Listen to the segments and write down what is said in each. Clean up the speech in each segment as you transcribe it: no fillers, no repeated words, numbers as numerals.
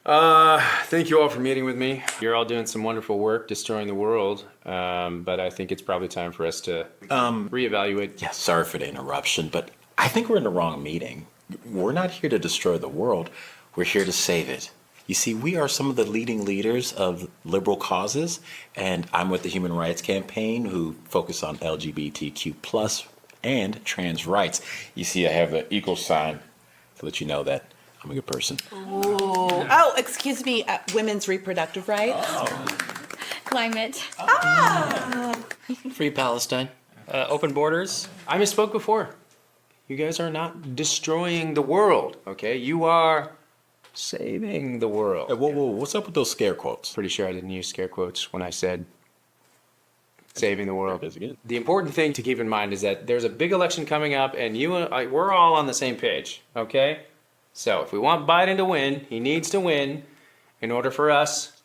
Thank you all for meeting with me. You're all doing some wonderful work destroying the world, but I think it's probably time for us to reevaluate. Yeah, sorry for the interruption, but I think we're in the wrong meeting. We're not here to destroy the world. We're here to save it. You see, we are some of the leading leaders of liberal causes, and I'm with the Human Rights Campaign, who focus on LGBTQ plus and trans rights. You see, I have the equal sign to let you know that I'm a good person. Oh, excuse me, women's reproductive rights. Climate. Free Palestine. Open borders. I misspoke before. You guys are not destroying the world, okay? You are saving the world. Hey, whoa, what's up with those scare quotes? Pretty sure I didn't use scare quotes when I said saving the world. There it is again. The important thing to keep in mind is that there's a big election coming up, and you and I, we're all on the same page, okay? So if we want Biden to win, he needs to win in order for us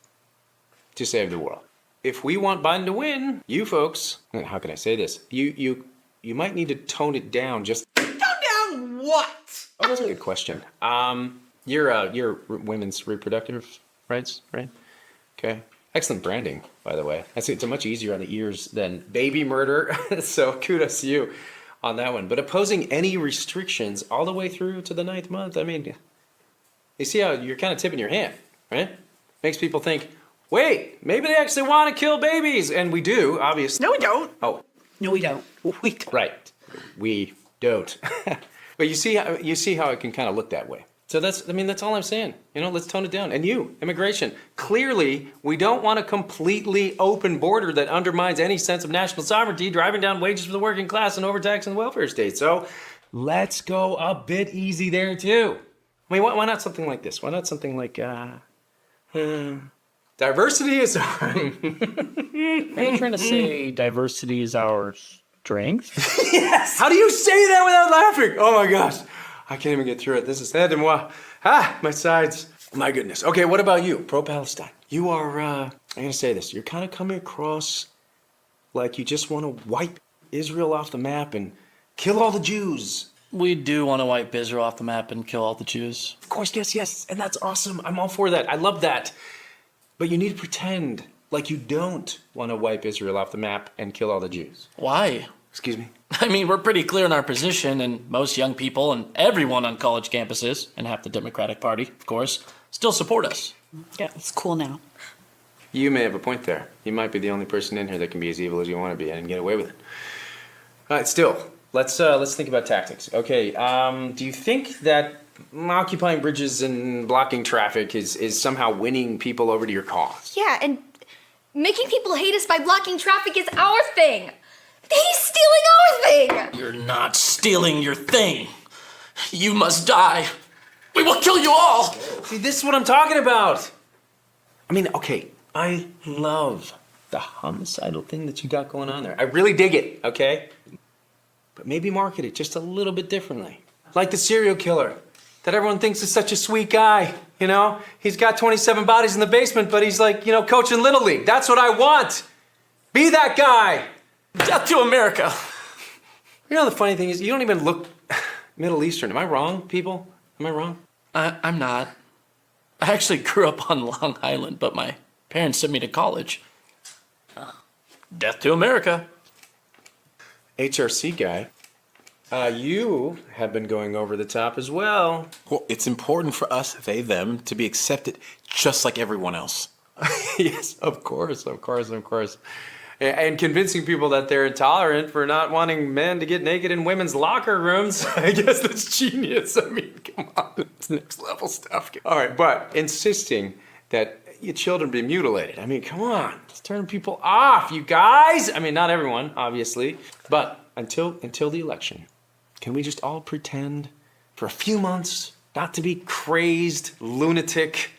to save the world. If we want Biden to win, you folks, how can I say this? You might need to tone it down just. Tone down what? Oh, that's a good question. You're women's reproductive rights, right? Okay. Excellent branding, by the way. It's much easier on the ears than baby murder, so kudos to you on that one. But opposing any restrictions all the way through to the 9th month, I mean, you see how you're kind of tipping your hand, right? Makes people think, wait, maybe they actually want to kill babies. And we do, obviously. No, we don't. Oh, No, we don't. We don't. right. We don't. But you see how it can kind of look that way. So that's all I'm saying. Let's tone it down. And you, immigration, clearly we don't want a completely open border that undermines any sense of national sovereignty, driving down wages for the working class and overtaxing the welfare state. So let's go a bit easy there too. I mean, why not something like this? Why not something like diversity is our... Are you trying to say diversity is our strength? Yes! How do you say that without laughing? Oh my gosh. I can't even get through it. This is head and moi. My sides. My goodness. Okay, what about you? Pro-Palestine. You are, I'm going to say this. You're kind of coming across like you just want to wipe Israel off the map and kill all the Jews. We do want to wipe Israel off the map and kill all the Jews. Of course, yes. And that's awesome. I'm all for that. I love that. But you need to pretend like you don't want to wipe Israel off the map and kill all the Jews. Why? Excuse me? I mean, we're pretty clear in our position, and most young people and everyone on college campuses, and half the Democratic Party, of course, still support us. Yeah, it's cool now. You may have a point there. You might be the only person in here that can be as evil as you want to be and get away with it. All right, still, let's think about tactics. Okay, do you think that occupying bridges and blocking traffic is somehow winning people over to your cause? Yeah, and making people hate us by blocking traffic is our thing. He's stealing our thing! You're not stealing your thing. You must die. We will kill you all! See, this is what I'm talking about. I mean, okay, I love the homicidal thing that you got going on there. I really dig it, okay? But maybe market it just a little bit differently. Like the serial killer that everyone thinks is such a sweet guy, He's got 27 bodies in the basement, but he's like, coaching Little League. That's what I want. Be that guy. Death to America! The funny thing is, you don't even look Middle Eastern. Am I wrong, people? Am I wrong? I'm not. I actually grew up on Long Island, but my parents sent me to college. Death to America. HRC guy, you have been going over the top as well. Well, it's important for us, they, them, to be accepted just like everyone else. Yes, of course. And convincing people that they're intolerant for not wanting men to get naked in women's locker rooms. I guess that's genius. I mean, come on, it's next level stuff. All right, but insisting that your children be mutilated. I mean, come on, it's turning people off, you guys. I mean, not everyone, obviously, but until the election, can we just all pretend for a few months not to be crazed, lunatic,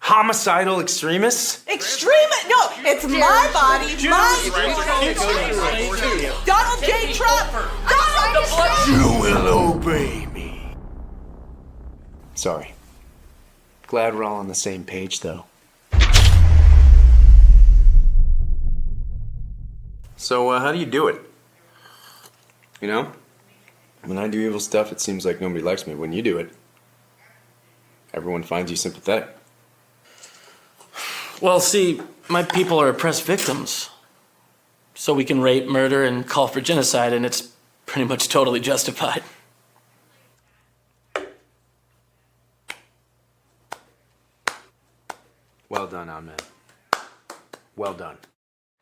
homicidal extremists? No, it's my body, Donald J. Trump! Donald Trump! You will obey me. Sorry. Glad we're all on the same page, though. So, how do you do it? When I do evil stuff, it seems like nobody likes me. When you do it, everyone finds you sympathetic. Well, see, my people are oppressed victims. So we can rape, murder, and call for genocide, and it's pretty much totally justified. Well done, Ahmed. Well done.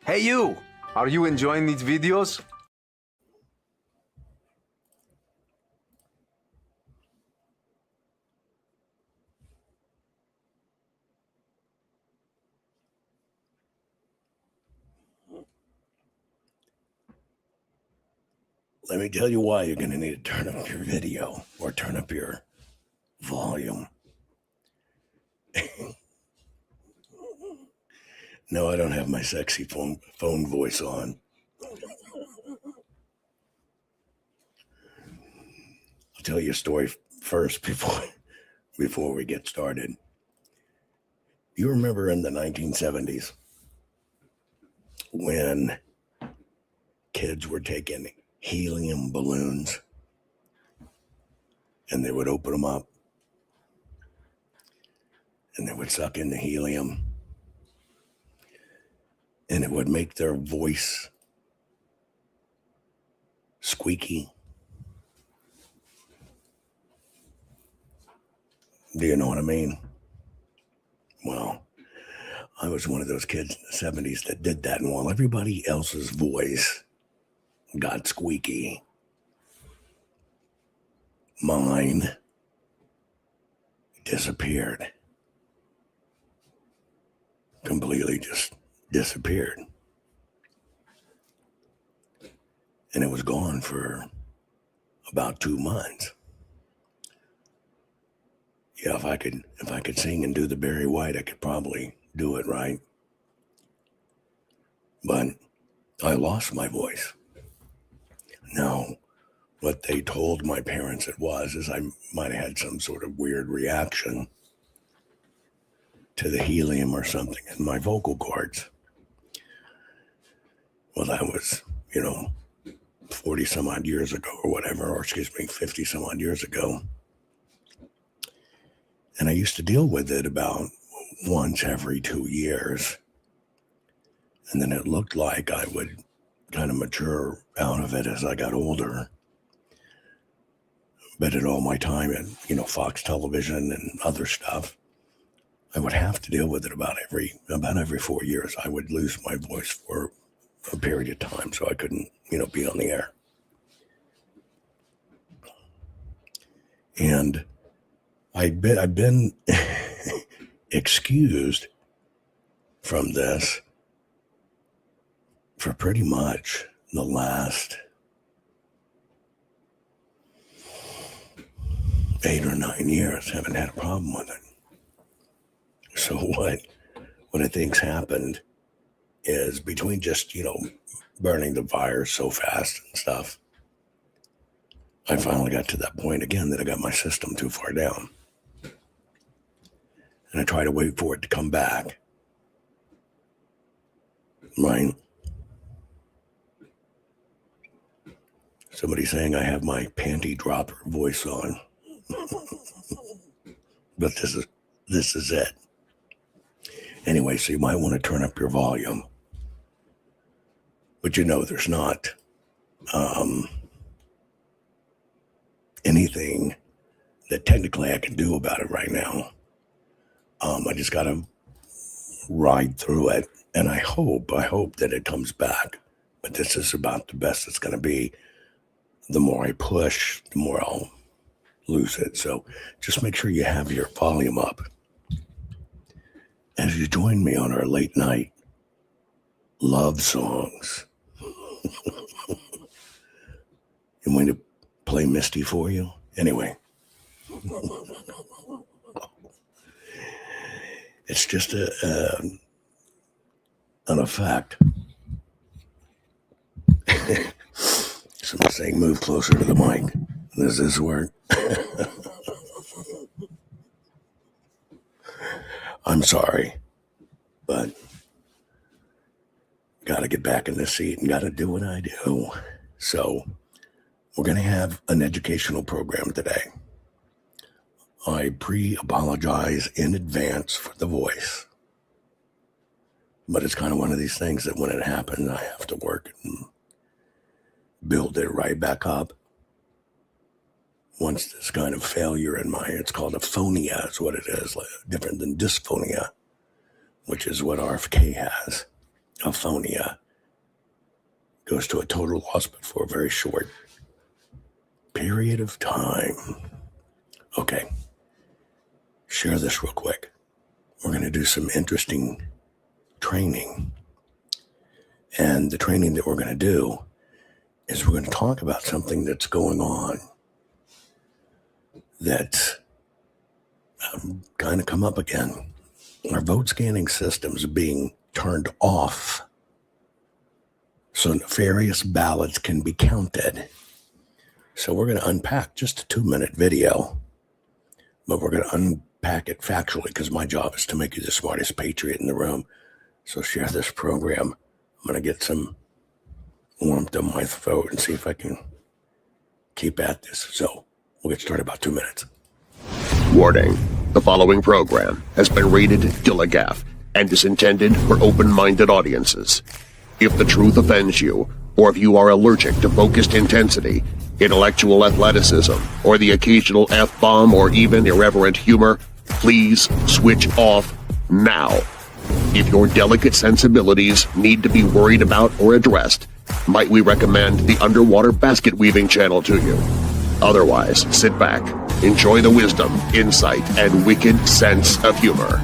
Hey you! Are you enjoying these videos? Let me tell you why you're going to need to turn up your video or turn up your volume. No, I don't have my sexy phone voice on. I'll tell you a story first before we get started. You remember in the 1970s when kids were taking helium balloons and they would open them up and they would suck in the helium and it would make their voice squeaky. Do you know what I mean? Well, I was one of those kids in the 70s that did that, and while everybody else's voice got squeaky, mine disappeared. Completely just disappeared. And it was gone for about 2 months. Yeah, if I could sing and do the Barry White, I could probably do it right. But I lost my voice. Now, what they told my parents it was is I might have had some sort of weird reaction to the helium or something in my vocal cords. Well, that was, 40 some odd years ago or whatever, or 50 some odd years ago. And I used to deal with it about once every 2 years. And then it looked like I would kind of mature out of it as I got older. But at all my time at, Fox Television and other stuff, I would have to deal with it about every 4 years. I would lose my voice for a period of time, so I couldn't, be on the air. And I've been excused from this for pretty much the last 8 or 9 years. Haven't had a problem with it. So what I think's happened is between just, burning the virus so fast and stuff, I finally got to that point again that I got my system too far down. And I try to wait for it to come back. Right? Somebody saying I have my panty dropper voice on. But this is it. Anyway, so you might want to turn up your volume. But there's not anything that technically I can do about it right now. I just got to ride through it. And I hope that it comes back. But this is about the best it's going to be. The more I push, the more I'll lose it. So just make sure you have your volume up. As you join me on our late night love songs. You want me to play Misty for you? Anyway. It's just an effect. Someone's saying move closer to the mic. Does this work? I'm sorry, but got to get back in the seat and got to do what I do. So we're going to have an educational program today. I pre-apologize in advance for the voice. But it's kind of one of these things that when it happens, I have to work and build it right back up. Once this kind of failure in my, it's called aphonia, is what it is, like, different than dysphonia, which is what RFK has. Aphonia goes to a total loss, but for a very short period of time. Okay, share this real quick. We're going to do some interesting training. And the training that we're going to do is we're going to talk about something that's going on that's kind of come up again. Our vote scanning systems are being turned off so nefarious ballots can be counted. So we're going to unpack just a 2-minute video, but we're going to unpack it factually because my job is to make you the smartest patriot in the room. So share this program. I'm going to get some warmth on my throat and see if I can keep at this. So we'll get started in about 2 minutes. Warning. The following program has been rated Gilligaff and is intended for open-minded audiences. If the truth offends you, or if you are allergic to focused intensity, intellectual athleticism, or the occasional F-bomb or even irreverent humor, please switch off now. If your delicate sensibilities need to be worried about or addressed, might we recommend the Underwater Basket Weaving channel to you? Otherwise, sit back, enjoy the wisdom, insight, and wicked sense of humor.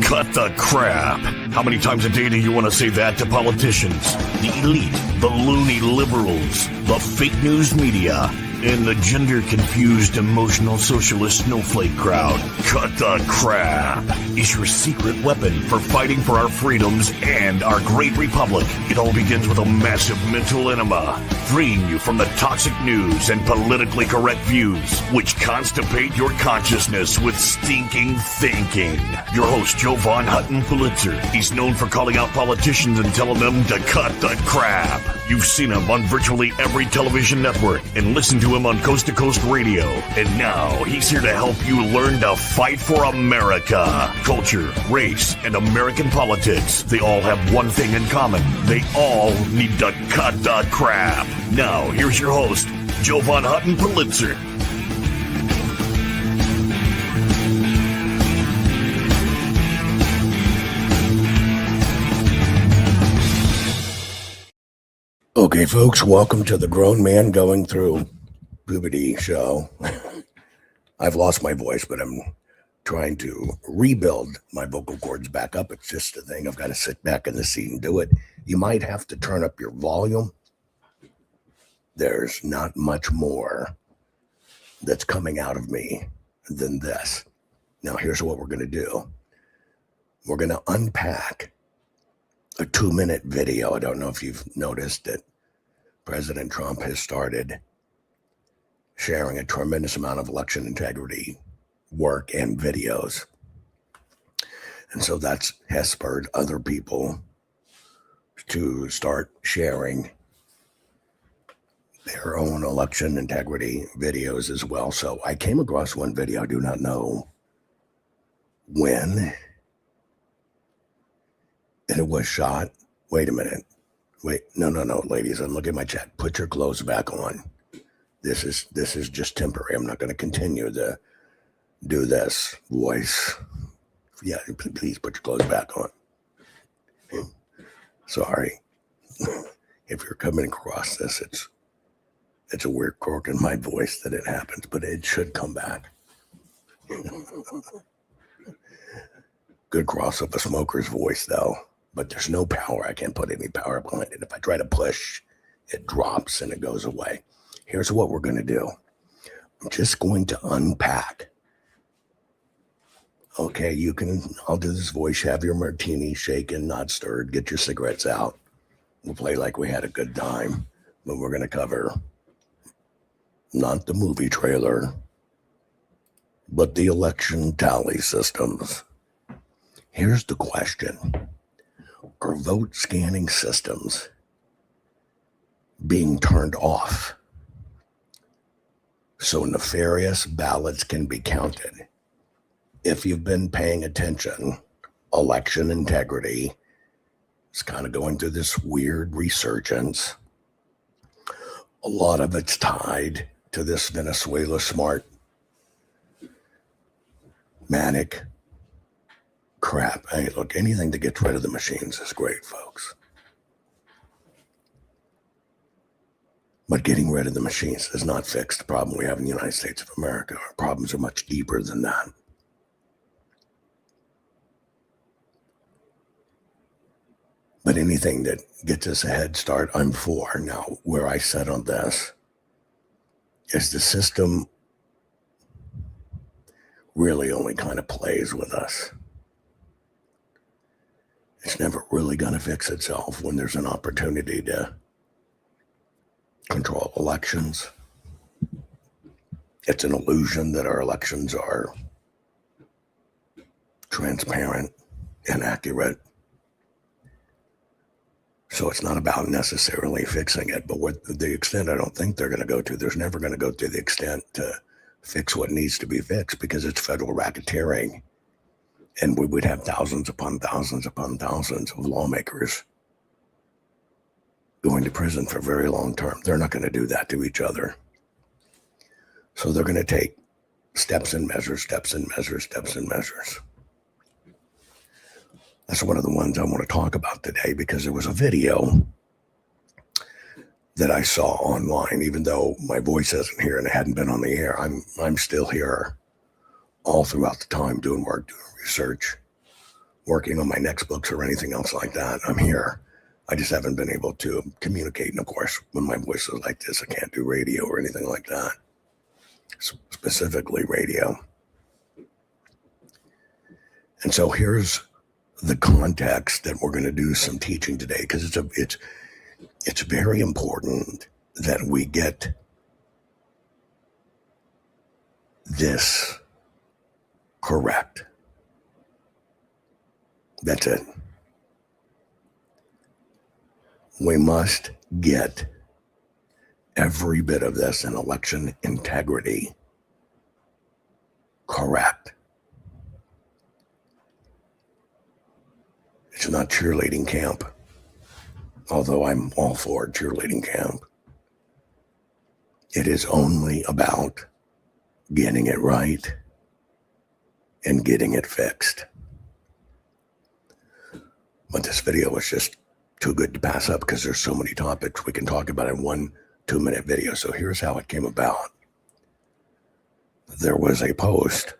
Cut the crap. How many times a day do you want to say that to politicians? The elite, the loony liberals, the fake news media, and the gender-confused emotional socialist snowflake crowd. Cut the crap is your secret weapon for fighting for our freedoms and our great republic. It all begins with a massive mental enema, freeing you from the toxic news and politically correct views, which constipate your consciousness with stinking thinking. Your host, Jovan Hutton Pulitzer. He's known for calling out politicians and telling them to cut the crap. You've seen him on virtually every television network and listened to him on Coast to Coast Radio. And now he's here to help you learn to fight for America. Culture, race, and American politics. They all have one thing in common. They all need to cut the crap. Now, here's your host, Jovan Hutton Pulitzer. Okay, folks, welcome to the Grown Man Going Through Puberty show. I've lost my voice, but I'm trying to rebuild my vocal cords back up. It's just a thing. I've got to sit back in the seat and do it. You might have to turn up your volume. There's not much more that's coming out of me than this. Now, here's what we're going to do. We're going to unpack a 2-minute video. I don't know if you've noticed that President Trump has started sharing a tremendous amount of election integrity work and videos. And so that has spurred other people to start sharing their own election integrity videos as well. So I came across one video, I do not know when, and it was shot. Wait a minute. Wait, no, ladies, I'm looking at my chat. Put your clothes back on. This is just temporary. I'm not going to continue to do this voice. Yeah, please put your clothes back on. Sorry. If you're coming across this, it's a weird quirk in my voice that it happens, but it should come back. Good cross of a smoker's voice, though. But there's no power. I can't put any power behind it. If I try to push, it drops and it goes away. Here's what we're going to do. I'm just going to unpack. Okay, I'll do this voice. Have your martini shaken, not stirred. Get your cigarettes out. We'll play like we had a good time. But we're going to cover not the movie trailer, but the election tally systems. Here's the question. Are vote scanning systems being turned off so nefarious ballots can be counted? if you've been paying attention, election integrity is kind of going through this weird resurgence. A lot of it's tied to this Venezuela smart manic crap. Hey, look, anything to get rid of the machines is great, folks. But getting rid of the machines does not fix the problem we have in the United States of America. Our problems are much deeper than that. But anything that gets us a head start, I'm for. Now, where I sit on this is the system really only kind of plays with us. It's never really going to fix itself when there's an opportunity to control elections. It's an illusion that our elections are transparent and accurate. So it's not about necessarily fixing it, but what the extent I don't think they're going to go to, there's never going to go to the extent to fix what needs to be fixed because it's federal racketeering. And we would have thousands upon thousands upon thousands of lawmakers going to prison for very long term. They're not going to do that to each other. So they're going to take steps and measures, steps and measures, steps and measures. That's one of the ones I want to talk about today because there was a video that I saw online, even though my voice isn't here and it hadn't been on the air. I'm still here all throughout the time doing work, doing research, working on my next books or anything else like that. I'm here. I just haven't been able to communicate. And of course, when my voice is like this, I can't do radio or anything like that. Specifically radio. And so here's the context that we're going to do some teaching today, because it's very important that we get this correct. That's it. We must get every bit of this in election integrity correct. It's not cheerleading camp, although I'm all for cheerleading camp. It is only about getting it right and getting it fixed. But this video was just too good to pass up because there's so many topics we can talk about in 1 2-minute video. So here's how it came about. There was a post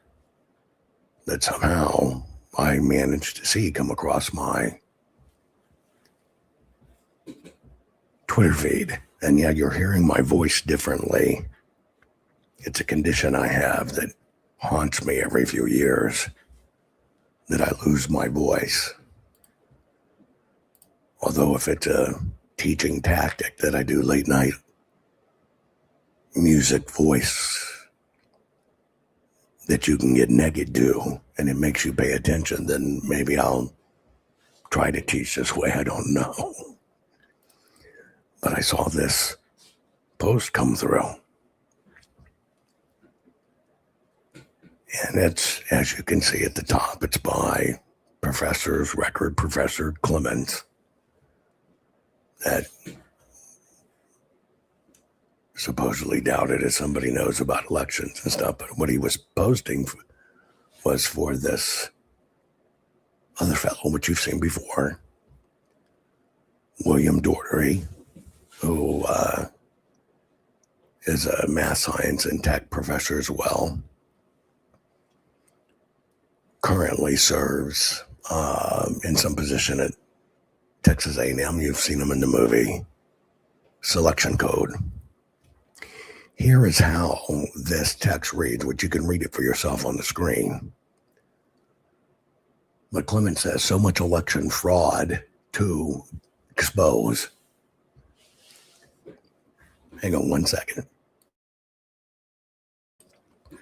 that somehow I managed to see come across my Twitter feed. And yeah, you're hearing my voice differently. It's a condition I have that haunts me every few years, that I lose my voice. Although if it's a teaching tactic that I do late night music voice that you can get naked to and it makes you pay attention, then maybe I'll try to teach this way. I don't know. But I saw this post come through. And it's, as you can see at the top, it's by Record Professor Clemens, that supposedly doubted if somebody knows about elections and stuff. But what he was posting was for this other fellow, which you've seen before, William Daugherty, who is a math science and tech professor as well. Currently serves in some position at Texas A&M. You've seen him in the movie Selection Code. Here is how this text reads, which you can read it for yourself on the screen. But Clemens says, so much election fraud to expose. Hang on 1 second.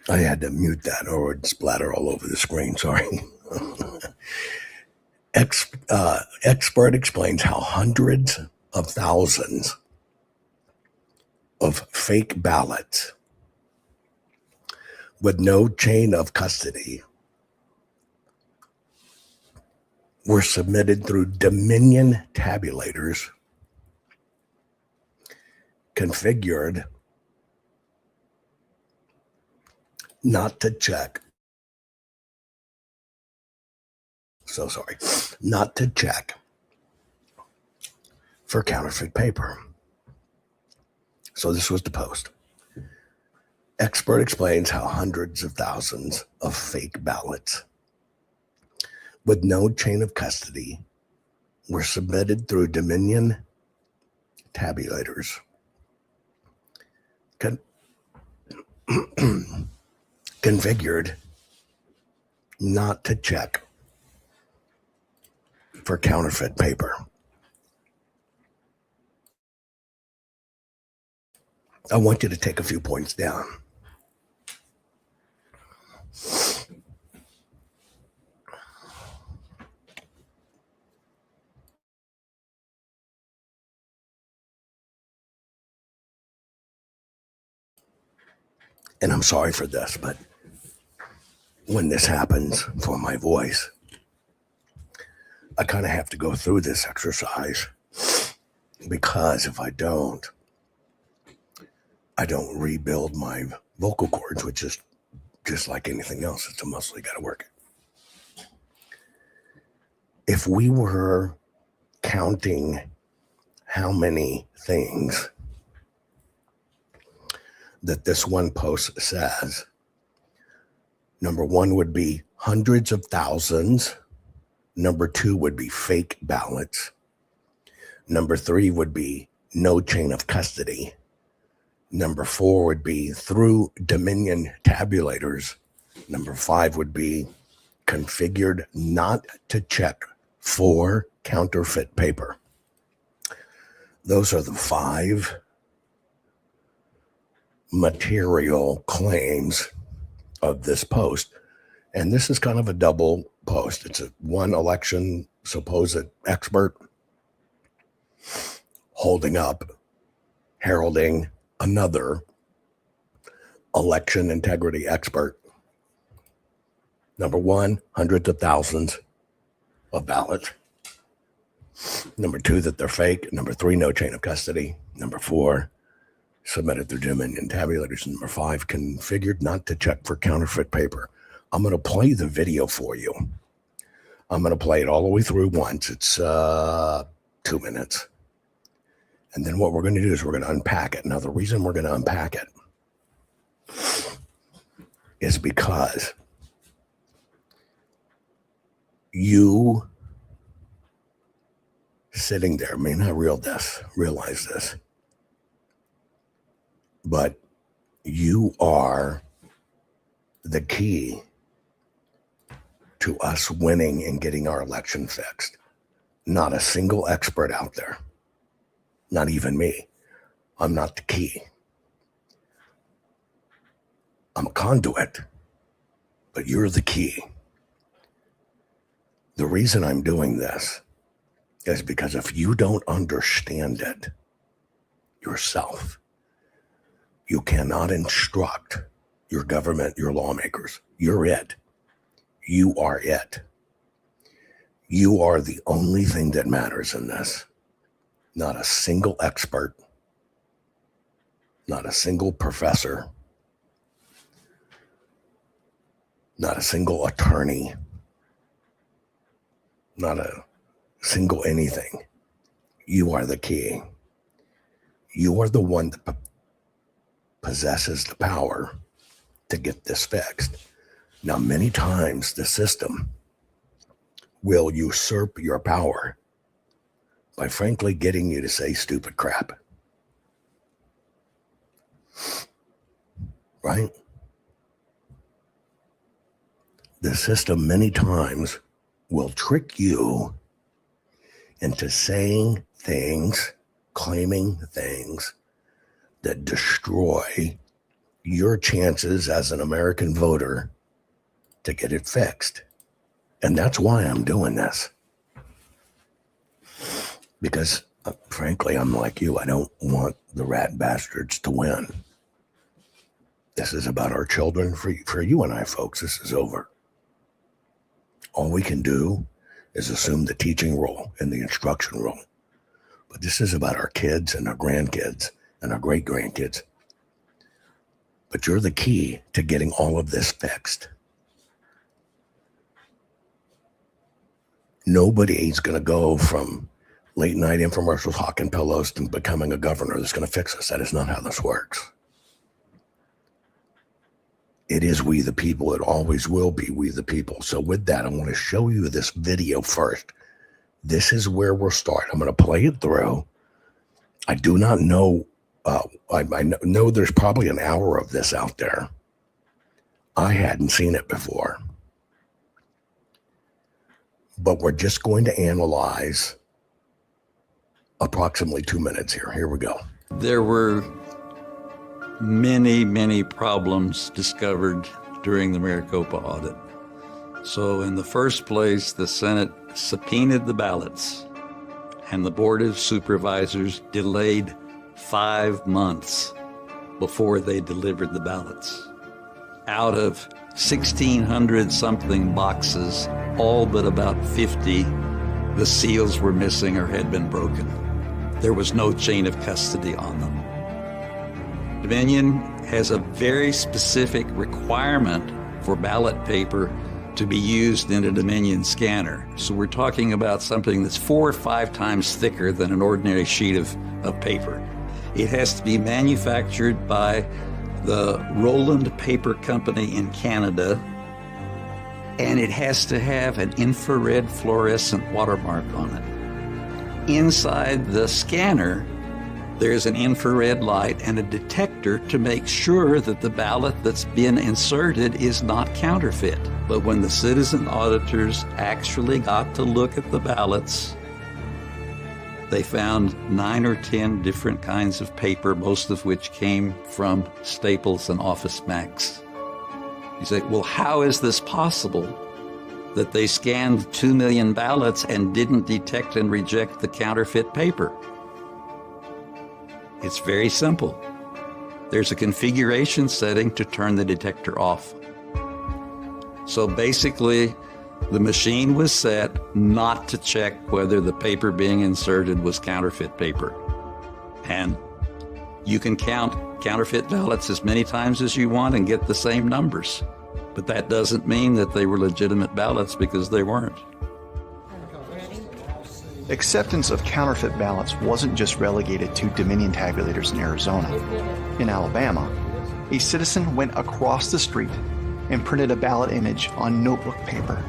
I had to mute that or it would splatter all over the screen, sorry. Expert explains how hundreds of thousands of fake ballots with no chain of custody were submitted through Dominion tabulators configured not to check. So sorry, not to check for counterfeit paper. So this was the post. Expert explains how hundreds of thousands of fake ballots with no chain of custody were submitted through Dominion tabulators configured not to check for counterfeit paper. I want you to take a few points down. And I'm sorry for this, but when this happens for my voice, I kind of have to go through this exercise, because if I don't rebuild my vocal cords, which is just like anything else. It's a muscle, you got to work it. If we were counting how many things that this one post says, number one would be hundreds of thousands. Number two would be fake ballots. Number three would be no chain of custody. Number four would be through Dominion tabulators. Number five would be configured not to check for counterfeit paper. Those are the five material claims of this post. And this is kind of a double post. It's a one election supposed expert holding up, heralding another election integrity expert. Number one, hundreds of thousands of ballots. Number two, that they're fake. Number three, no chain of custody. Number four, submitted through Dominion tabulators. Number five, configured not to check for counterfeit paper. I'm going to play the video for you. I'm going to play it all the way through once. It's 2 minutes. And then what we're going to do is we're going to unpack it. Now, the reason we're going to unpack it is because you sitting there may not realize this, but you are the key to us winning and getting our election fixed. Not a single expert out there. Not even me. I'm not the key. I'm a conduit, but you're the key. The reason I'm doing this is because if you don't understand it yourself, you cannot instruct your government, your lawmakers. You're it. You are it. You are the only thing that matters in this. Not a single expert, not a single professor, not a single attorney, not a single anything. You are the key. You are the one that possesses the power to get this fixed. Now, many times the system will usurp your power by frankly getting you to say stupid crap. Right? The system many times will trick you into saying things, claiming things that destroy your chances as an American voter to get it fixed. And that's why I'm doing this. Because, frankly, I'm like you. I don't want the rat bastards to win. This is about our children. For you and I, folks, this is over. All we can do is assume the teaching role and the instruction role. But this is about our kids and our grandkids and our great grandkids. But you're the key to getting all of this fixed. Nobody's going to go from late night infomercials, hawking pillows, to becoming a governor that's going to fix us. That is not how this works. It is we the people. It always will be we the people. So with that, I want to show you this video first. This is where we'll start. I'm going to play it through. I do not know. I know there's probably an hour of this out there. I hadn't seen it before. But we're just going to analyze approximately 2 minutes here. Here we go. There were many problems discovered during the Maricopa audit. So in the first place, the Senate subpoenaed the ballots, and the Board of Supervisors delayed 5 months before they delivered the ballots. Out of 1,600 something boxes, all but about 50, the seals were missing or had been broken. There was no chain of custody on them. Dominion has a very specific requirement for ballot paper to be used in a Dominion scanner. So we're talking about something that's 4 or 5 times thicker than an ordinary sheet of paper. It has to be manufactured by the Roland Paper Company in Canada, and it has to have an infrared fluorescent watermark on it. Inside the scanner, there's an infrared light and a detector to make sure that the ballot that's been inserted is not counterfeit. But when the citizen auditors actually got to look at the ballots, they found 9 or 10 different kinds of paper, most of which came from Staples and Office Max. You say, well, how is this possible that they scanned 2 million ballots and didn't detect and reject the counterfeit paper? It's very simple. There's a configuration setting to turn the detector off. So basically, the machine was set not to check whether the paper being inserted was counterfeit paper. And you can count counterfeit ballots as many times as you want and get the same numbers. But that doesn't mean that they were legitimate ballots, because they weren't. Acceptance of counterfeit ballots wasn't just relegated to Dominion tabulators in Arizona. In Alabama, a citizen went across the street and printed a ballot image on notebook paper.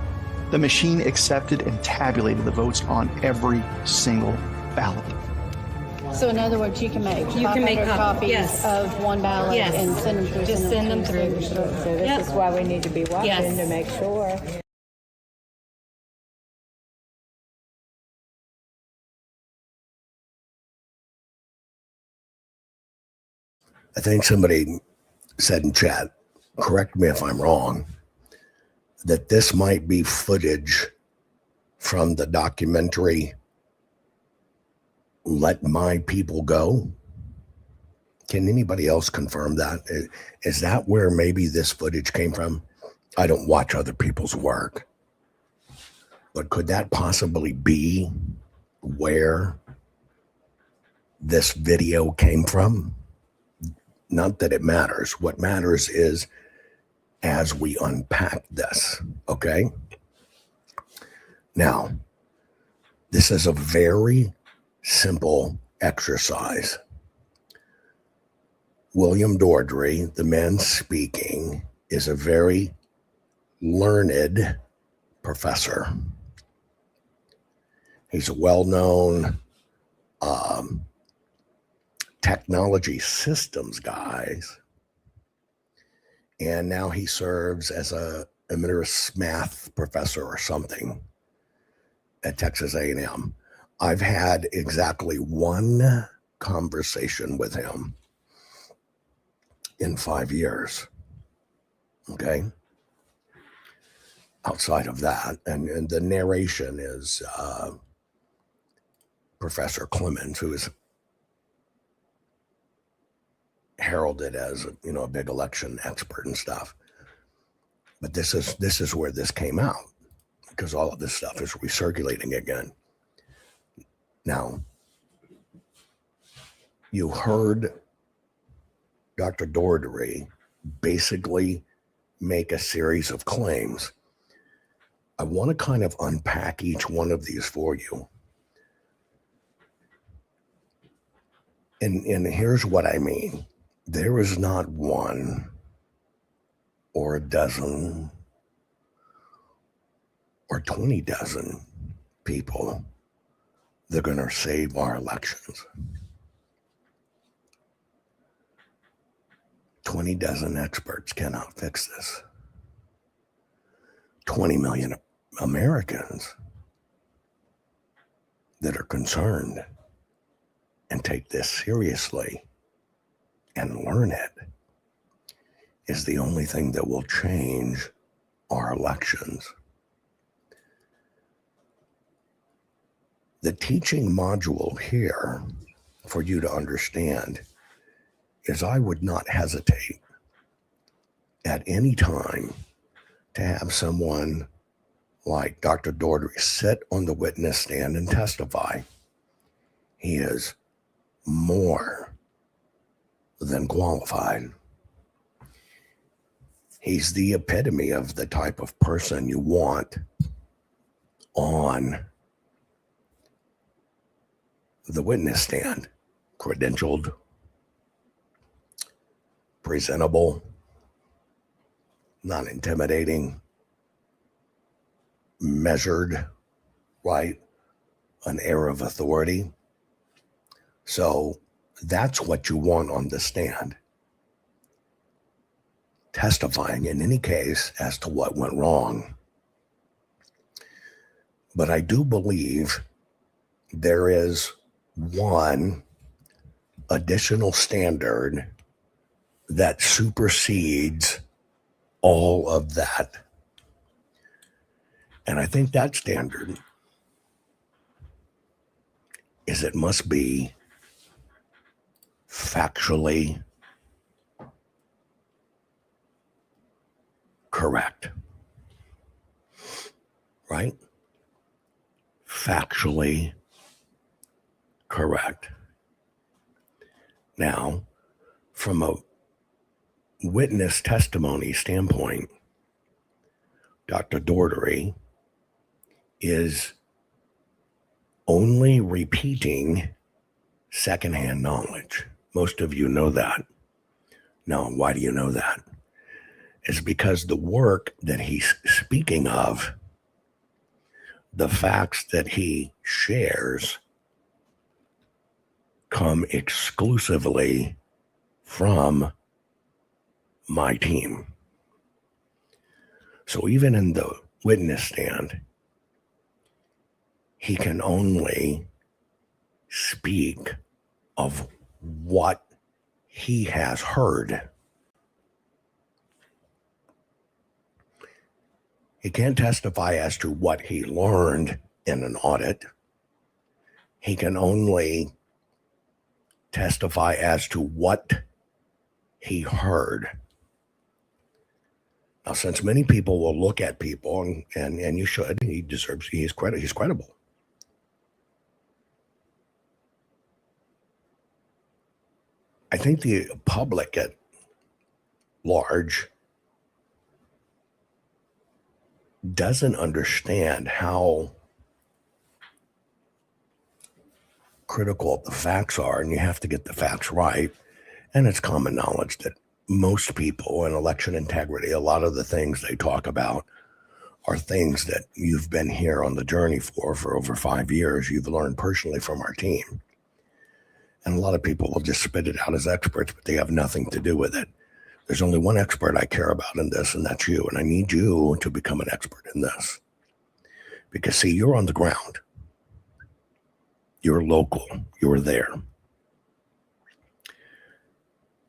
The machine accepted and tabulated the votes on every single ballot. So in other words, you can make 500 copies yes. of one ballot Yes. and send them through. Just send them through. So this is why we need to be watching to make sure. I think somebody said in chat, correct me if I'm wrong, that this might be footage from the documentary Let My People Go. Can anybody else confirm that? Is that where maybe this footage came from? I don't watch other people's work, but could that possibly be where this video came from? Not that it matters. What matters is as we unpack this, okay? Now, this is a very simple exercise. William Dordry, the man speaking, is a very learned professor. He's a well-known technology systems guys, and now he serves as a emeritus math professor or something at Texas A&M. I've had exactly one conversation with him in 5 years. Okay. Outside of that, and the narration is Professor Clemens, who is heralded as a big election expert and stuff. But this is where this came out. because all of this stuff is recirculating again. Now, you heard Dr. Doherty basically make a series of claims. I want to kind of unpack each one of these for you. And here's what I mean. There is not one or a dozen or 20 dozen people that are going to save our elections. 20 dozen experts cannot fix this. 20 million Americans that are concerned and take this seriously and learn it is the only thing that will change our elections. The teaching module here for you to understand is I would not hesitate at any time to have someone like Dr. Doherty sit on the witness stand and testify. He is more than qualified. He's the epitome of the type of person you want on the witness stand. Credentialed, presentable, not intimidating, measured, right? An air of authority. So that's what you want on the stand. Testifying in any case as to what went wrong. But I do believe there is one additional standard that supersedes all of that. And I think that standard is it must be factually correct. Right? Factually correct. Now, from a witness testimony standpoint, Dr. Doherty is only repeating secondhand knowledge. Most of you know that. Now, why do you know that? It's because the work that he's speaking of, the facts that he shares, come exclusively from my team. So even in the witness stand, he can only speak of what he has heard. He can't testify as to what he learned in an audit. He can only testify as to what he heard. Now, since many people will look at people, and you should, he's credible. I think the public at large doesn't understand how critical the facts are, and you have to get the facts right. And it's common knowledge that most people in election integrity, a lot of the things they talk about are things that you've been here on the journey for over 5 years. You've learned personally from our team. And a lot of people will just spit it out as experts, but they have nothing to do with it. There's only one expert I care about in this, and that's you. And I need you to become an expert in this. Because, see, you're on the ground. You're local. You're there.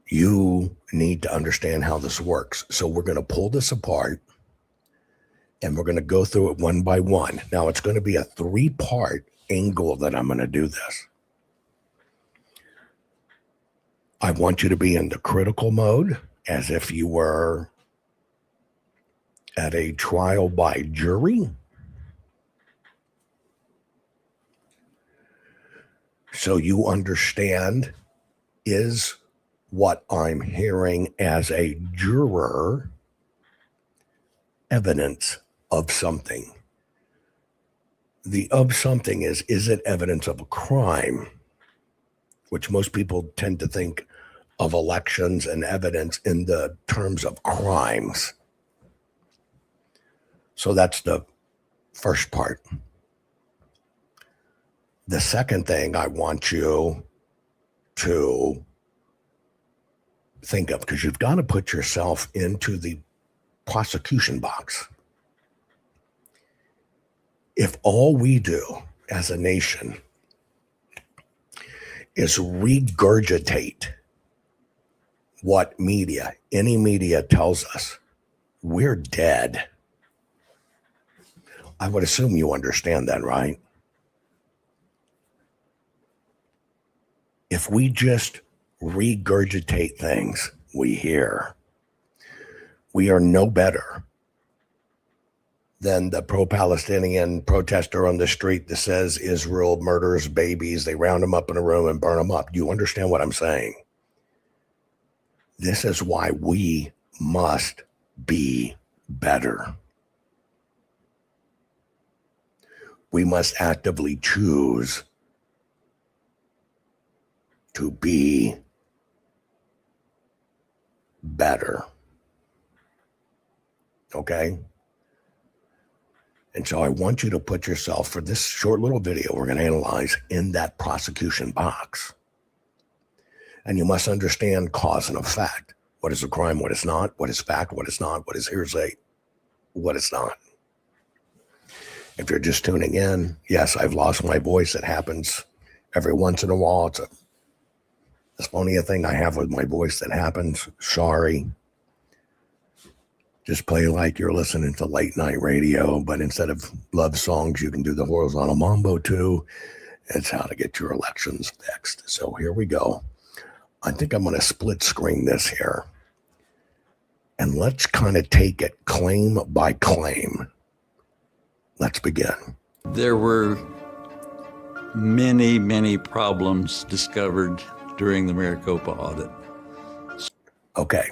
You need to understand how this works. So we're going to pull this apart, and we're going to go through it one by one. Now, it's going to be a 3-part angle that I'm going to do this. I want you to be in the critical mode, as if you were at a trial by jury. So you understand, is what I'm hearing as a juror evidence of something? The of something is it evidence of a crime? Which most people tend to think of elections and evidence in the terms of crimes. So that's the first part. The second thing I want you to think of, because you've got to put yourself into the prosecution box. If all we do as a nation is regurgitate what any media tells us, we're dead. I would assume you understand that, right? If we just regurgitate things we hear, we are no better than the pro-Palestinian protester on the street that says Israel murders babies. They round them up in a room and burn them up. Do you understand what I'm saying? This is why we must be better. We must actively choose to be better. Okay? And so I want you to put yourself, for this short little video we're going to analyze, in that prosecution box. And you must understand cause and effect. What is a crime, what is not, what is fact, what is not, what is hearsay, what is not. If you're just tuning in, yes, I've lost my voice. It happens every once in a while. It's only a thing I have with my voice that happens. Sorry. Just play like you're listening to late night radio, but instead of love songs, you can do the horizontal mambo too. It's how to get your elections fixed. So here we go. I think I'm going to split screen this here. And let's kind of take it claim by claim. Let's begin. There were many, many problems discovered during the Maricopa audit. Okay.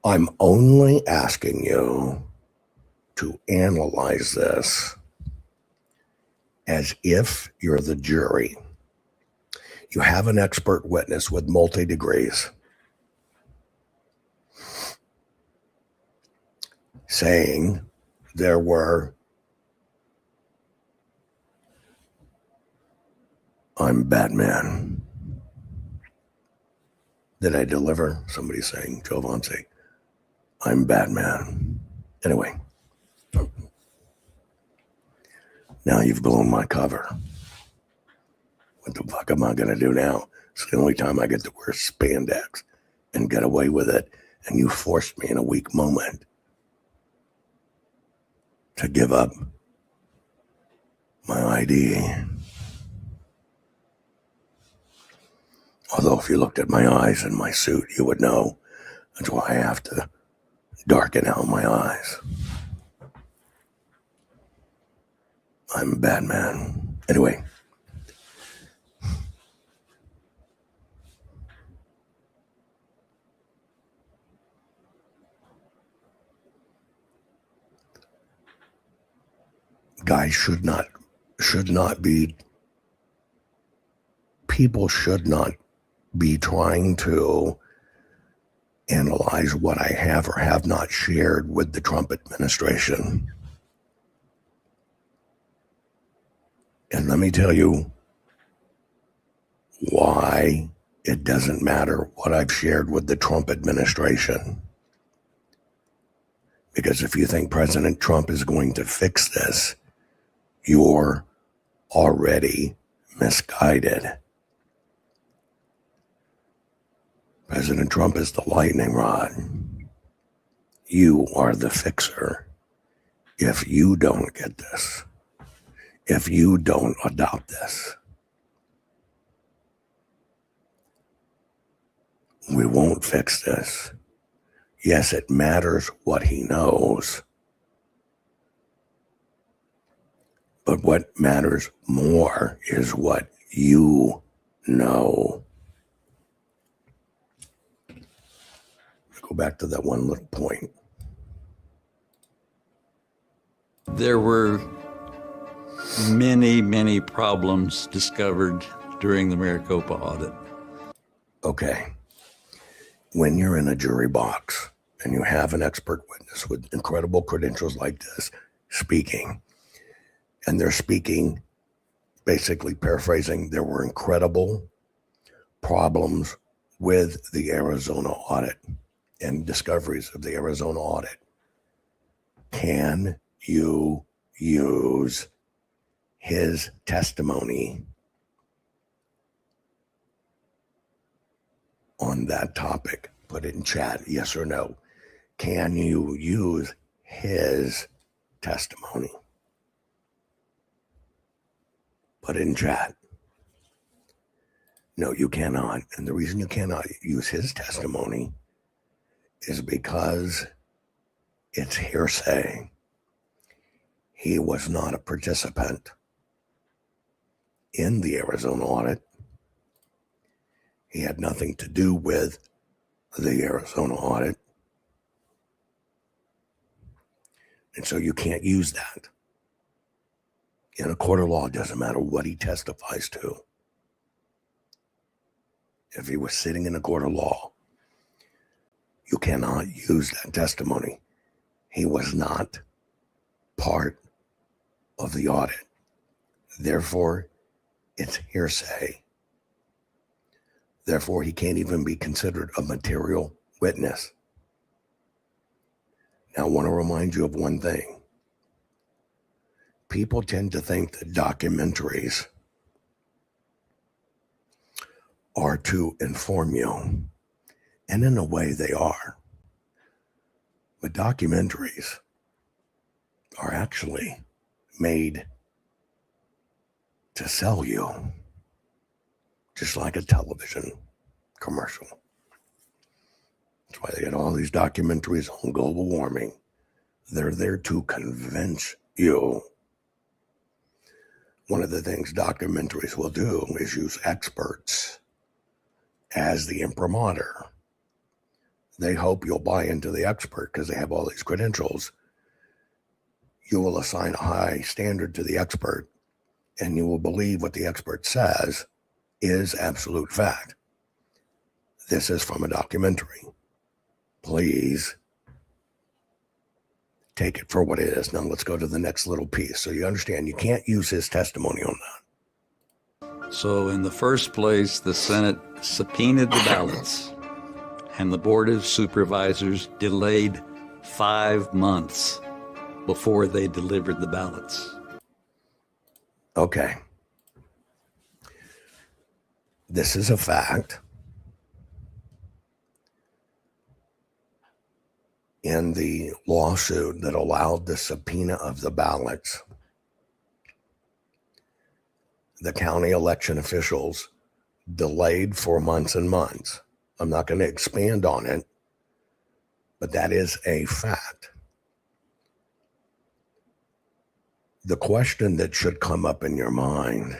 I'm only asking you to analyze this as if you're the jury. You have an expert witness with multi-degrees saying there were, I'm Batman. Did I deliver? Somebody saying, Jovan say, I'm Batman. Anyway, now you've blown my cover. What the fuck am I going to do now? It's the only time I get to wear spandex and get away with it. And you forced me in a weak moment to give up my ID. Although if you looked at my eyes in my suit, you would know that's why I have to darken out my eyes. I'm Batman. Anyway. Guys people should not be trying to analyze what I have or have not shared with the Trump administration. And let me tell you why it doesn't matter what I've shared with the Trump administration. Because if you think President Trump is going to fix this, you're already misguided. President Trump is the lightning rod. You are the fixer. If you don't get this, if you don't adopt this, we won't fix this. Yes, it matters what he knows. But what matters more is what you know. Go back to that one little point. There were many, many problems discovered during the Maricopa audit. Okay. When you're in a jury box and you have an expert witness with incredible credentials like this speaking, and they're speaking, basically paraphrasing, there were incredible problems with the Arizona audit and discoveries of the Arizona audit. Can you use his testimony on that topic? Put it in chat, yes or no. Can you use his testimony? Put it in chat. No, you cannot. And the reason you cannot use his testimony is because it's hearsay. He was not a participant in the Arizona audit. He had nothing to do with the Arizona audit. And so you can't use that. In a court of law, it doesn't matter what he testifies to. If he was sitting in a court of law, you cannot use that testimony. He was not part of the audit. Therefore, it's hearsay. Therefore, he can't even be considered a material witness. Now, I want to remind you of one thing. People tend to think that documentaries are to inform you, and in a way they are. But documentaries are actually made to sell you, just like a television commercial. That's why they get all these documentaries on global warming. They're there to convince you. One of the things documentaries will do is use experts as the imprimatur. They hope you'll buy into the expert because they have all these credentials. You will assign a high standard to the expert, and you will believe what the expert says is absolute fact. This is from a documentary. Please take it for what it is. Now let's go to the next little piece. So you understand you can't use his testimony on that. So in the first place, the Senate subpoenaed the ballots, and the Board of Supervisors delayed 5 months before they delivered the ballots. Okay. This is a fact. In the lawsuit that allowed the subpoena of the ballots, the county election officials delayed for months and months. I'm not going to expand on it, but that is a fact. The question that should come up in your mind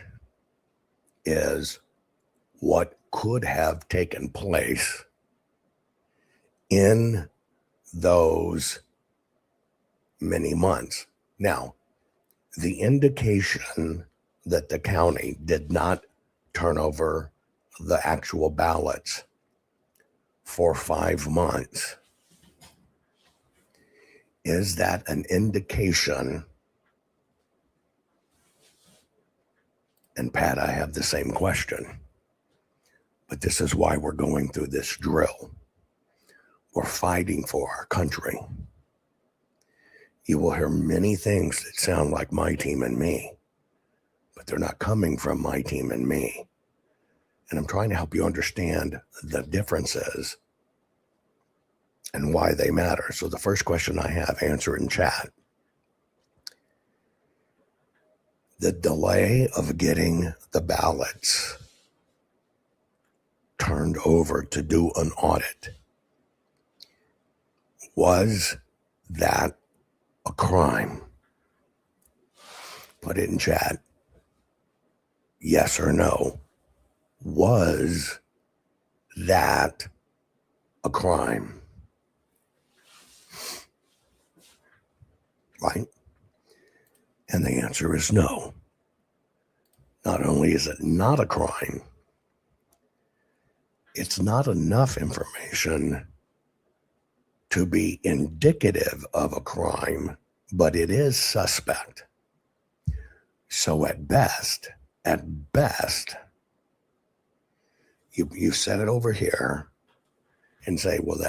is what could have taken place in those many months. Now, the indication that the county did not turn over the actual ballots for 5 months, is that an indication? And Pat, I have the same question, but this is why we're going through this drill. We're fighting for our country. You will hear many things that sound like my team and me, but they're not coming from my team and me. And I'm trying to help you understand the differences and why they matter. So the first question I have, answer in chat. The delay of getting the ballots turned over to do an audit, was that a crime? Put it in chat. Yes or no. Was that a crime? Right? And the answer is no. Not only is it not a crime, it's not enough information to be indicative of a crime, but it is suspect. So at best, you set it over here and say, well,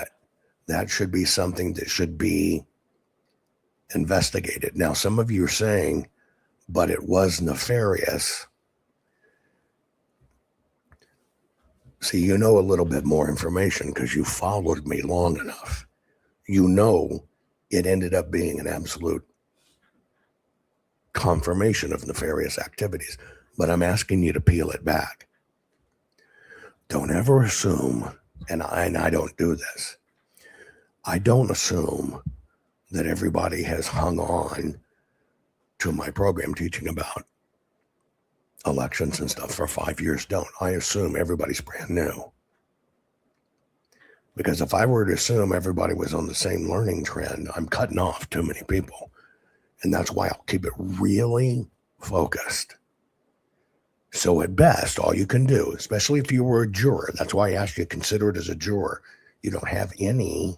that should be something that should be investigated. Now, some of you are saying, but it was nefarious. See, you know a little bit more information because you followed me long enough. You know it ended up being an absolute confirmation of nefarious activities. But I'm asking you to peel it back. Don't ever assume, and I don't do this, I don't assume that everybody has hung on to my program teaching about elections and stuff for 5 years. Don't. I assume everybody's brand new. Because if I were to assume everybody was on the same learning trend, I'm cutting off too many people. And that's why I'll keep it really focused. So at best, all you can do, especially if you were a juror, that's why I asked you to consider it as a juror. You don't have any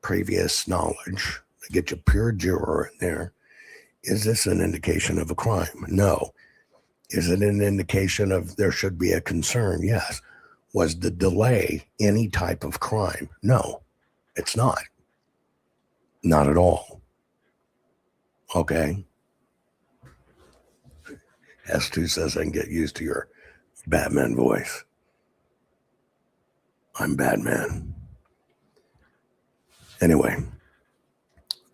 previous knowledge to get you pure juror in there. Is this an indication of a crime? No. Is it an indication of there should be a concern? Yes. Was the delay any type of crime? No, it's not. Not at all. Okay. S2 says I can get used to your Batman voice. I'm Batman. Anyway,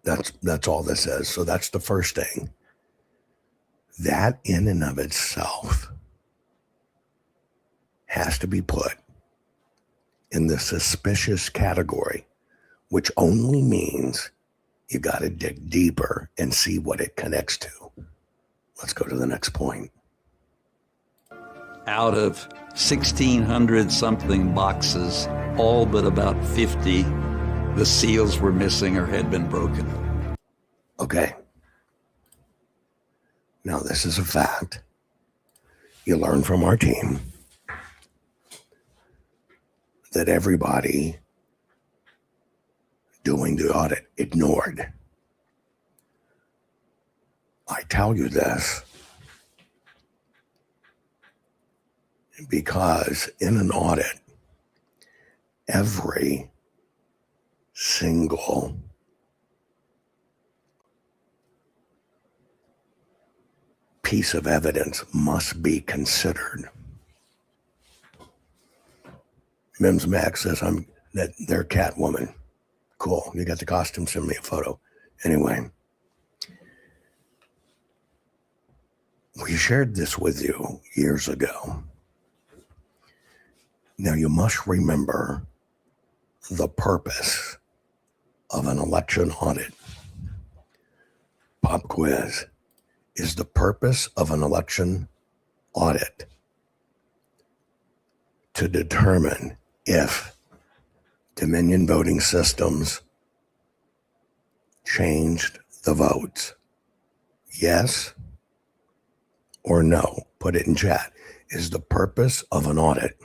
that's all this is. So that's the first thing. That in and of itself has to be put in the suspicious category, which only means you got to dig deeper and see what it connects to. Let's go to the next point. Out of 1,600 something boxes, all but about 50, the seals were missing or had been broken. Okay. Now, this is a fact. You learn from our team that everybody doing the audit ignored. I tell you this because in an audit, every single piece of evidence must be considered. Mims Max says they're Catwoman. Cool. You got the costume, send me a photo. Anyway, we shared this with you years ago. Now you must remember the purpose of an election audit. Pop quiz. Is the purpose of an election audit to determine if Dominion voting systems changed the votes? Yes or no? Put it in chat. Is the purpose of an audit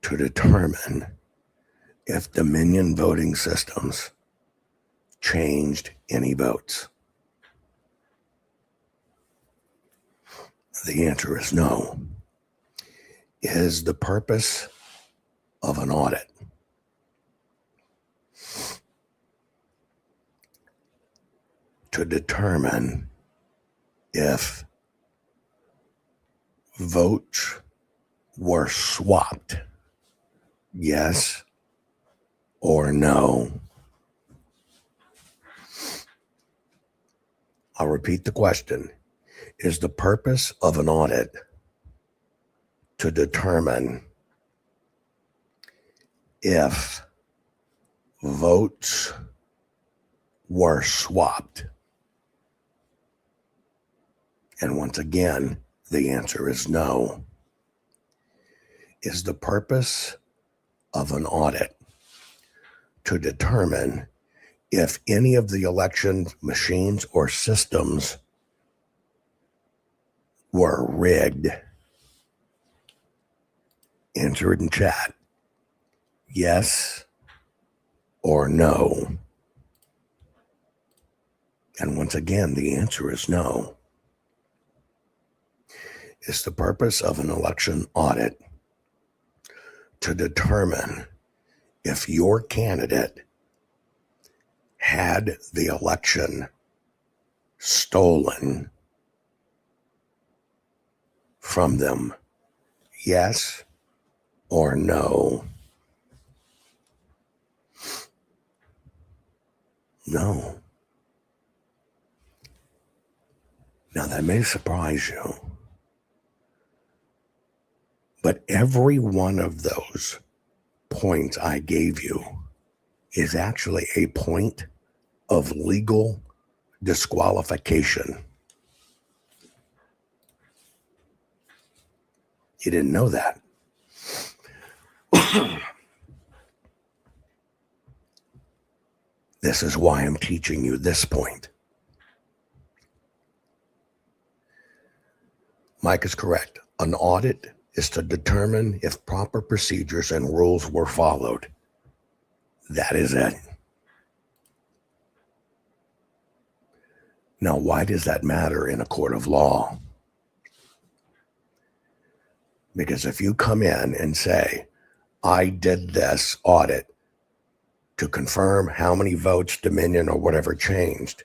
to determine if Dominion voting systems changed any votes? The answer is no. Is the purpose of an audit to determine if votes were swapped? Yes or no? I'll repeat the question. Is the purpose of an audit to determine if votes were swapped? And once again, the answer is no. Is the purpose of an audit to determine if any of the election machines or systems were rigged? Answer it in chat. Yes or no. And once again, the answer is no. Is the purpose of an election audit to determine if your candidate had the election stolen from them? Yes or no? No. Now that may surprise you, but every one of those points I gave you is actually a point of legal disqualification. You didn't know that. This is why I'm teaching you this point. Mike is correct. An audit is to determine if proper procedures and rules were followed. That is it. Now, why does that matter in a court of law? Because if you come in and say, I did this audit to confirm how many votes Dominion or whatever changed,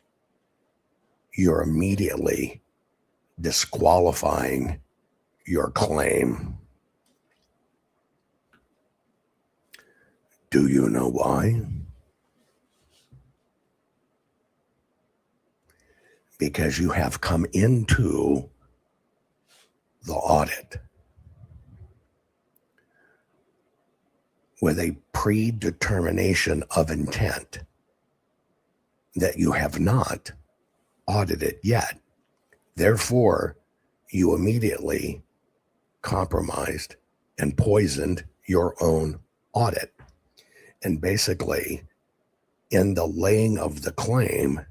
you're immediately disqualifying your claim. Do you know why? Because you have come into the audit with a predetermination of intent that you have not audited yet. Therefore, you immediately compromised and poisoned your own audit. And basically, in the laying of the claim,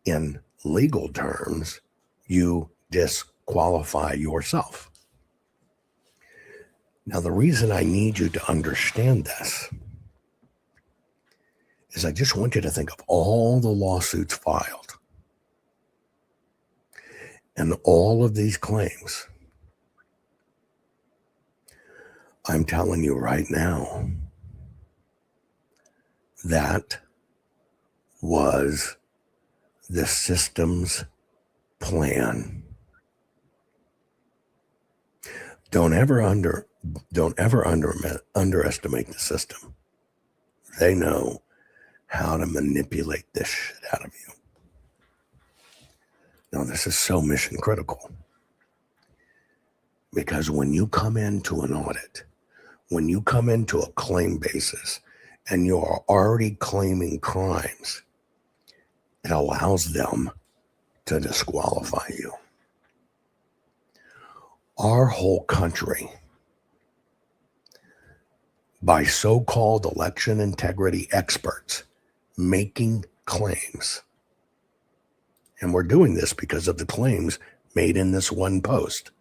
in legal terms, you disqualify yourself. Now, the reason I need you to understand this is I just want you to think of all the lawsuits filed and all of these claims. I'm telling you right now, that was the system's plan. Don't ever underestimate the system. They know how to manipulate this shit out of you. Now, this is so mission critical. Because when you come into an audit, when you come into a claim basis, and you are already claiming crimes, it allows them to disqualify you. Our whole country, by so-called election integrity experts, making claims. And we're doing this because of the claims made in this one post.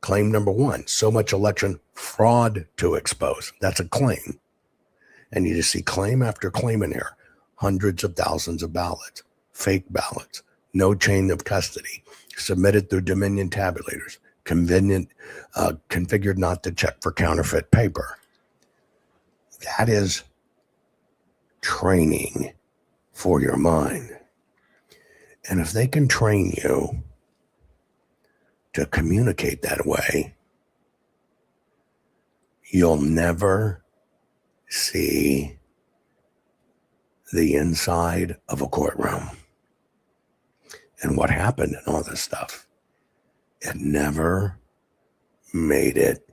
Claim number 1, so much election fraud to expose. That's a claim. And you just see claim after claim in here. Hundreds of thousands of ballots, fake ballots, no chain of custody, submitted through Dominion tabulators, configured not to check for counterfeit paper. That is training for your mind. And if they can train you to communicate that way, you'll never see the inside of a courtroom. And what happened in all this stuff, it never made it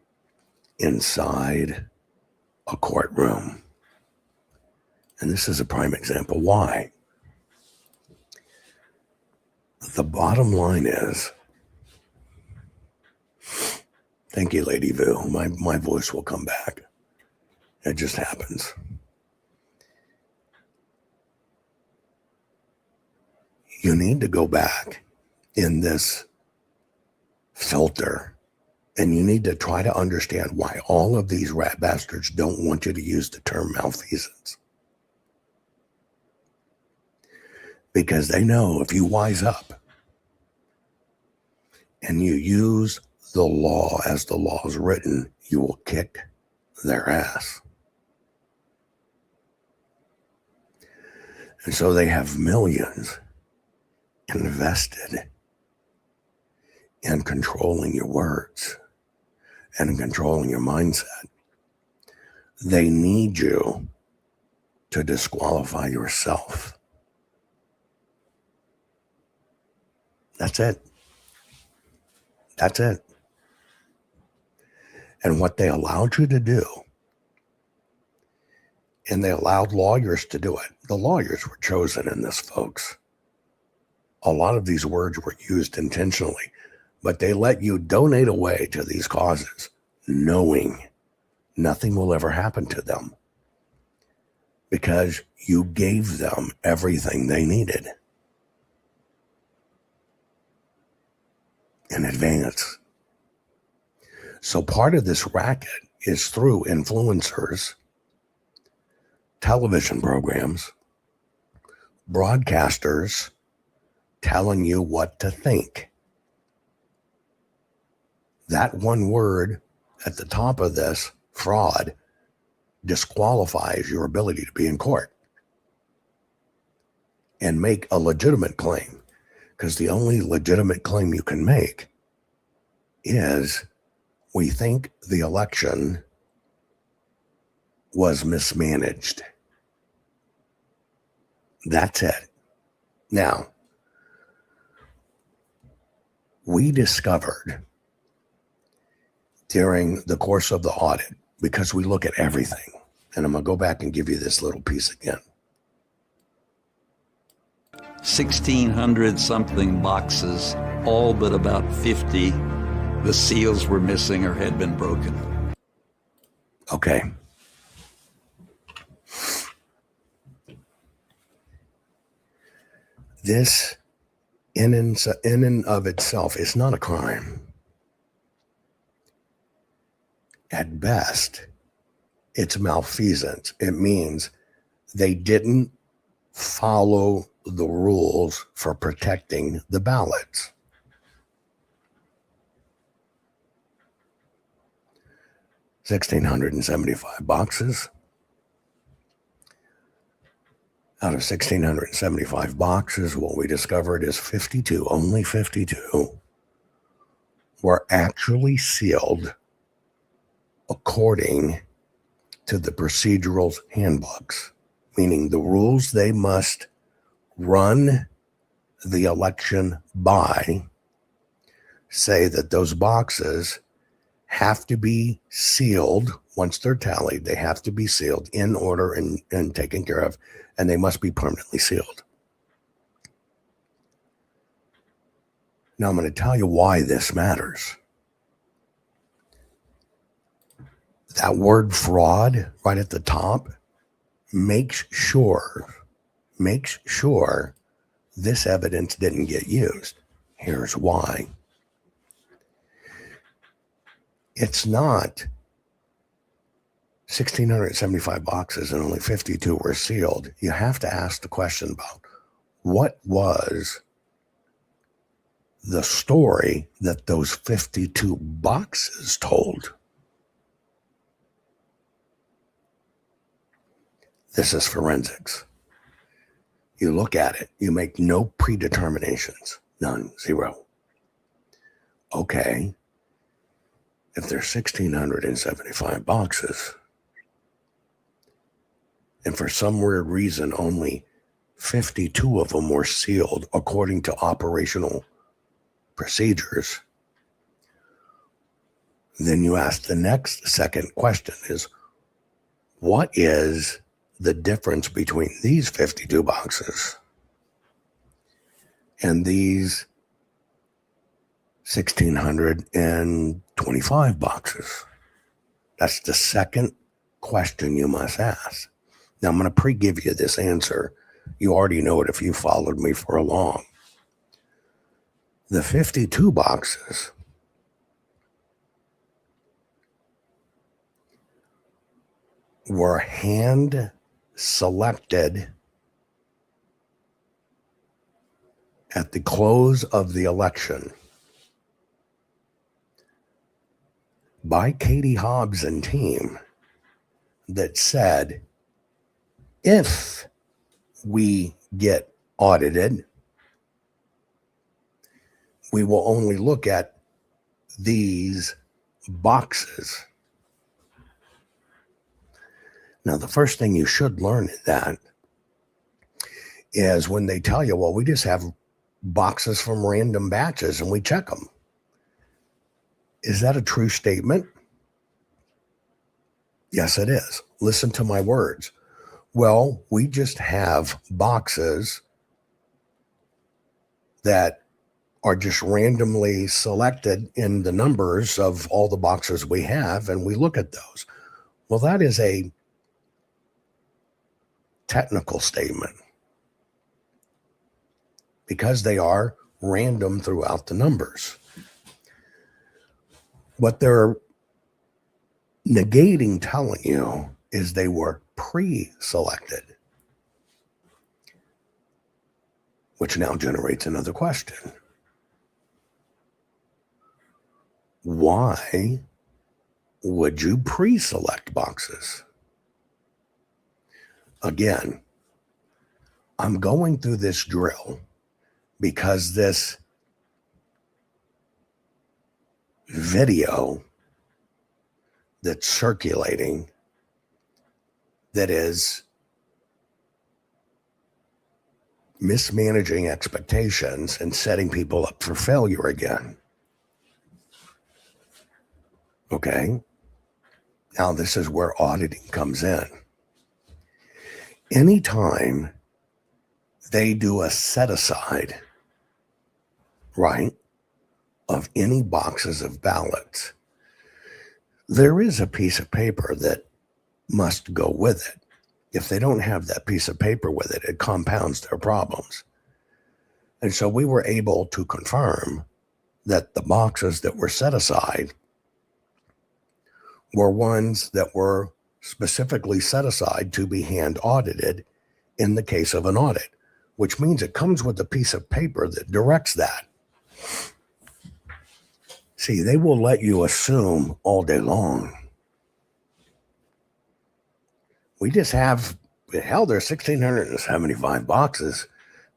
inside a courtroom. And this is a prime example. Why? The bottom line is, thank you, Lady Vu. My voice will come back. It just happens. You need to go back in this filter, and you need to try to understand why all of these rat bastards don't want you to use the term malfeasance. Because they know if you wise up and you use the law as the law is written, you will kick their ass. And so they have millions invested in controlling your words and in controlling your mindset. They need you to disqualify yourself. That's it. That's it. And what they allowed you to do, and they allowed lawyers to do it. The lawyers were chosen in this, folks. A lot of these words were used intentionally, but they let you donate away to these causes, knowing nothing will ever happen to them because you gave them everything they needed in advance. So part of this racket is through influencers, television programs, broadcasters telling you what to think. That one word at the top of this, fraud, disqualifies your ability to be in court and make a legitimate claim. Because the only legitimate claim you can make is, we think the election was mismanaged. That's it. Now, we discovered during the course of the audit, because we look at everything, and I'm going to go back and give you this little piece again. 1,600 something boxes, all but about 50. The seals were missing or had been broken. Okay. This, in and of itself, is not a crime. At best, it's malfeasance. It means they didn't follow the rules for protecting the ballots. $1,675 boxes. Out of 1,675 boxes, what we discovered is 52, only 52, were actually sealed according to the procedural's handbooks, meaning the rules they must run the election by say that those boxes have to be sealed. Once they're tallied, they have to be sealed in order and taken care of, and they must be permanently sealed. Now I'm going to tell you why this matters. That word fraud right at the top makes sure this evidence didn't get used. Here's why. It's not 1,675 boxes and only 52 were sealed. You have to ask the question about what was the story that those 52 boxes told. This is forensics. You look at it, you make no predeterminations, none, zero. Okay, if there's 1,675 boxes, and for some weird reason only 52 of them were sealed according to operational procedures, then you ask the second question is, what is the difference between these 52 boxes and these 1,625 boxes? That's the second question you must ask. Now, I'm going to pre-give you this answer. You already know it if you followed me for a long. The 52 boxes were hand selected at the close of the election by Katie Hobbs and team that said, if we get audited, we will only look at these boxes. Now, the first thing you should learn in that is when they tell you, well, we just have boxes from random batches and we check them. Is that a true statement? Yes, it is. Listen to my words. Well, we just have boxes that are just randomly selected in the numbers of all the boxes we have, and we look at those. Well, that is a technical statement because they are random throughout the numbers. What they're negating telling you is they were pre-selected, which now generates another question. Why would you pre-select boxes? Again, I'm going through this drill because this video that's circulating that is mismanaging expectations and setting people up for failure again. Okay. Now, this is where auditing comes in. Anytime they do a set aside, right, of any boxes of ballots, there is a piece of paper that must go with it. If they don't have that piece of paper with it, it compounds their problems. And so we were able to confirm that the boxes that were set aside were ones that were specifically set aside to be hand audited in the case of an audit, which means it comes with a piece of paper that directs that. See, they will let you assume all day long. We just have, hell, there's 1,675 boxes.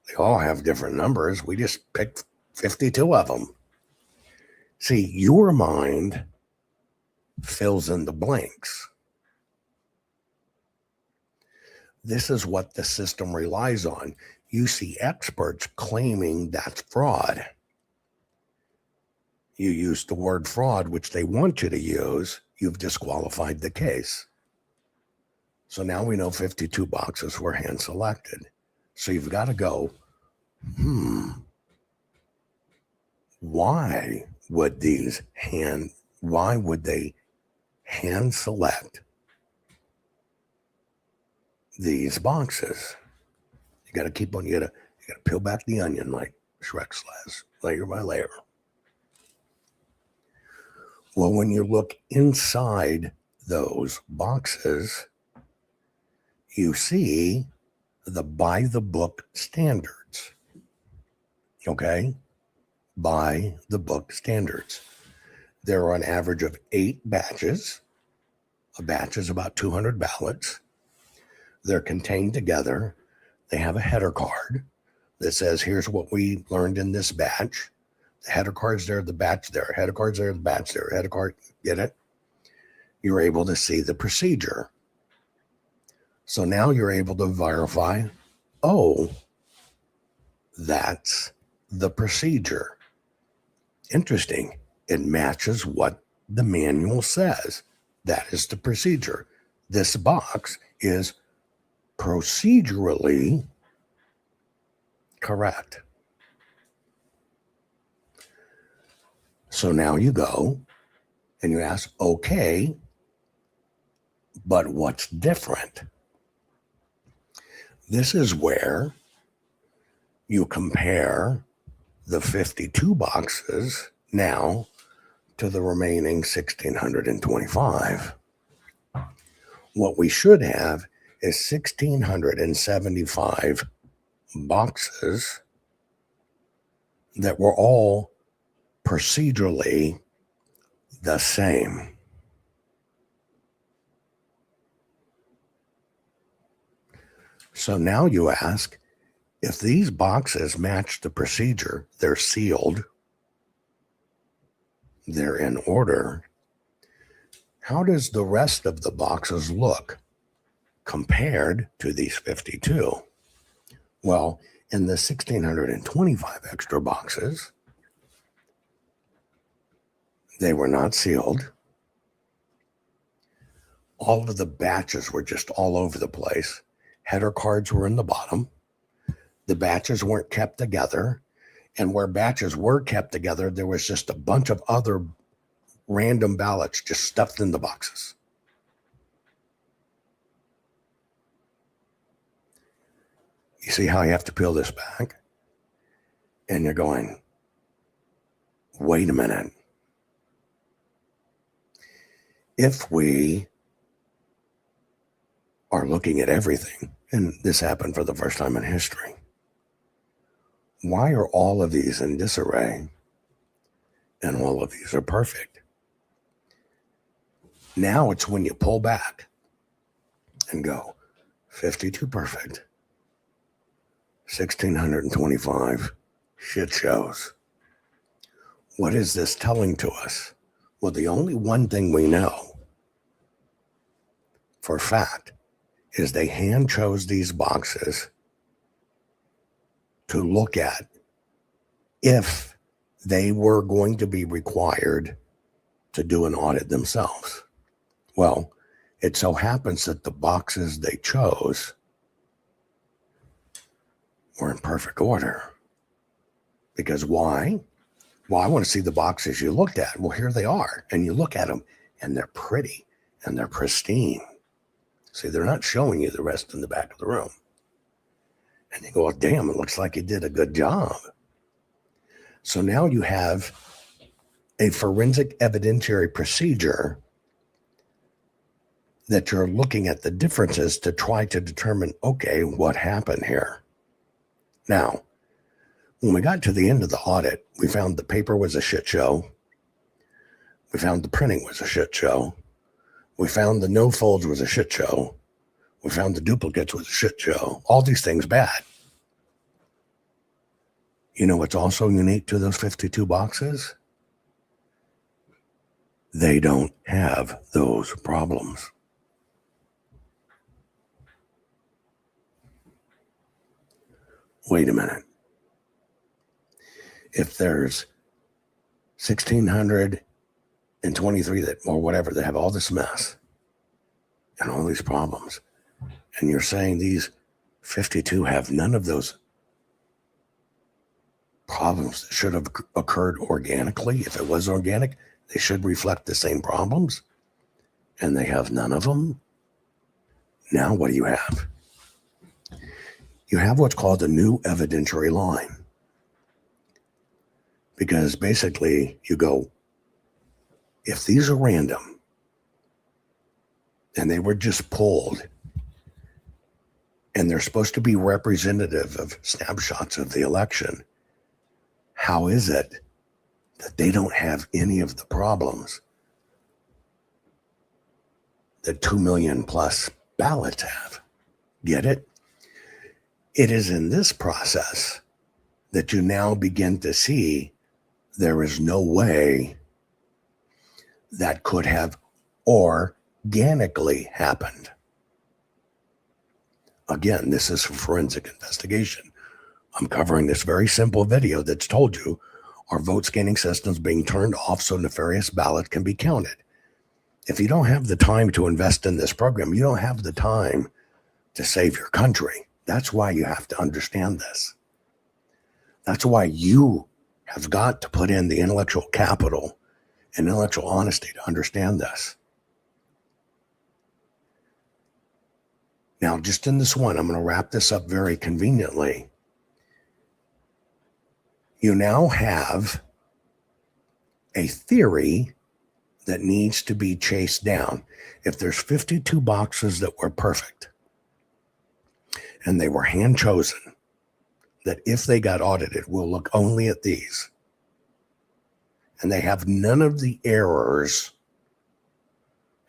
They all have different numbers. We just picked 52 of them. See, your mind fills in the blanks. This is what the system relies on. You see experts claiming that's fraud. You use the word fraud, which they want you to use. You've disqualified the case. So now we know 52 boxes were hand selected. So you've got to go, why would they hand select these boxes? You got to keep on, you got to peel back the onion like Shrek says, layer by layer. Well, when you look inside those boxes, you see the by the book standards. Okay? By the book standards. There are an average of 8 batches. A batch is about 200 ballots. They're contained together. They have a header card that says, here's what we learned in this batch. The header card's there, the batch there. Header card's there, the batch there. Header card, get it? You're able to see the procedure. So now you're able to verify, oh, that's the procedure. Interesting. It matches what the manual says. That is the procedure. this box is procedurally correct. So now you go and you ask, okay, but what's different? This is where you compare the 52 boxes now to the remaining 1,625. What we should have is 1,675 boxes that were all procedurally the same. So now you ask, if these boxes match the procedure, they're sealed, they're in order, how does the rest of the boxes look compared to these 52? Well, in the 1,625 extra boxes, they were not sealed. All of the batches were just all over the place. Header cards were in the bottom. The batches weren't kept together. And where batches were kept together, there was just a bunch of other random ballots just stuffed in the boxes. You see how you have to peel this back? And you're going, wait a minute. If we are looking at everything, and this happened for the first time in history, why are all of these in disarray and all of these are perfect? Now it's when you pull back and go, 52 perfect, 1,625 shit shows. What is this telling to us? Well, the only one thing we know for a fact is they hand chose these boxes to look at if they were going to be required to do an audit themselves. Well, it so happens that the boxes they chose were in perfect order. Because why? Well, I want to see the boxes you looked at. Well, here they are. And you look at them and they're pretty and they're pristine. See, they're not showing you the rest in the back of the room. And you go, oh, damn, it looks like you did a good job. So now you have a forensic evidentiary procedure that you're looking at the differences to try to determine, okay, what happened here? Now, when we got to the end of the audit, we found the paper was a shit show. We found the printing was a shit show. We found the no folds was a shit show. We found the duplicates was a shit show. All these things bad. You know what's also unique to those 52 boxes? They don't have those problems. Wait a minute. If there's 1,623 that, or whatever, that have all this mess and all these problems, and you're saying these 52 have none of those problems that should have occurred organically. If it was organic, they should reflect the same problems, and they have none of them. Now what do you have? You have what's called a new evidentiary line. Because basically you go, if these are random and they were just pulled and they're supposed to be representative of snapshots of the election, how is it that they don't have any of the problems that 2 million plus ballots have? Get it? It is in this process that you now begin to see there is no way that could have organically happened. Again, this is a forensic investigation. I'm covering this very simple video that's told you our vote scanning system's being turned off so nefarious ballots can be counted. If you don't have the time to invest in this program, you don't have the time to save your country. That's why you have to understand this. That's why you have got to put in the intellectual capital and intellectual honesty to understand this. Now, just in this one, I'm going to wrap this up very conveniently. You now have a theory that needs to be chased down. If there's 52 boxes that were perfect and they were hand chosen, that if they got audited, we'll look only at these. And they have none of the errors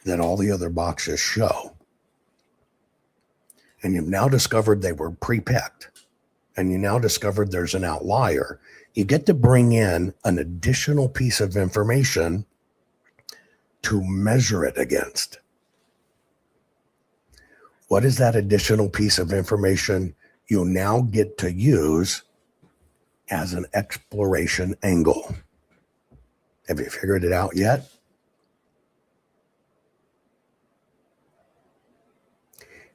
that all the other boxes show. And you've now discovered they were pre-picked. And you now discovered there's an outlier. You get to bring in an additional piece of information to measure it against. What is that additional piece of information you'll now get to use as an exploration angle? Have you figured it out yet?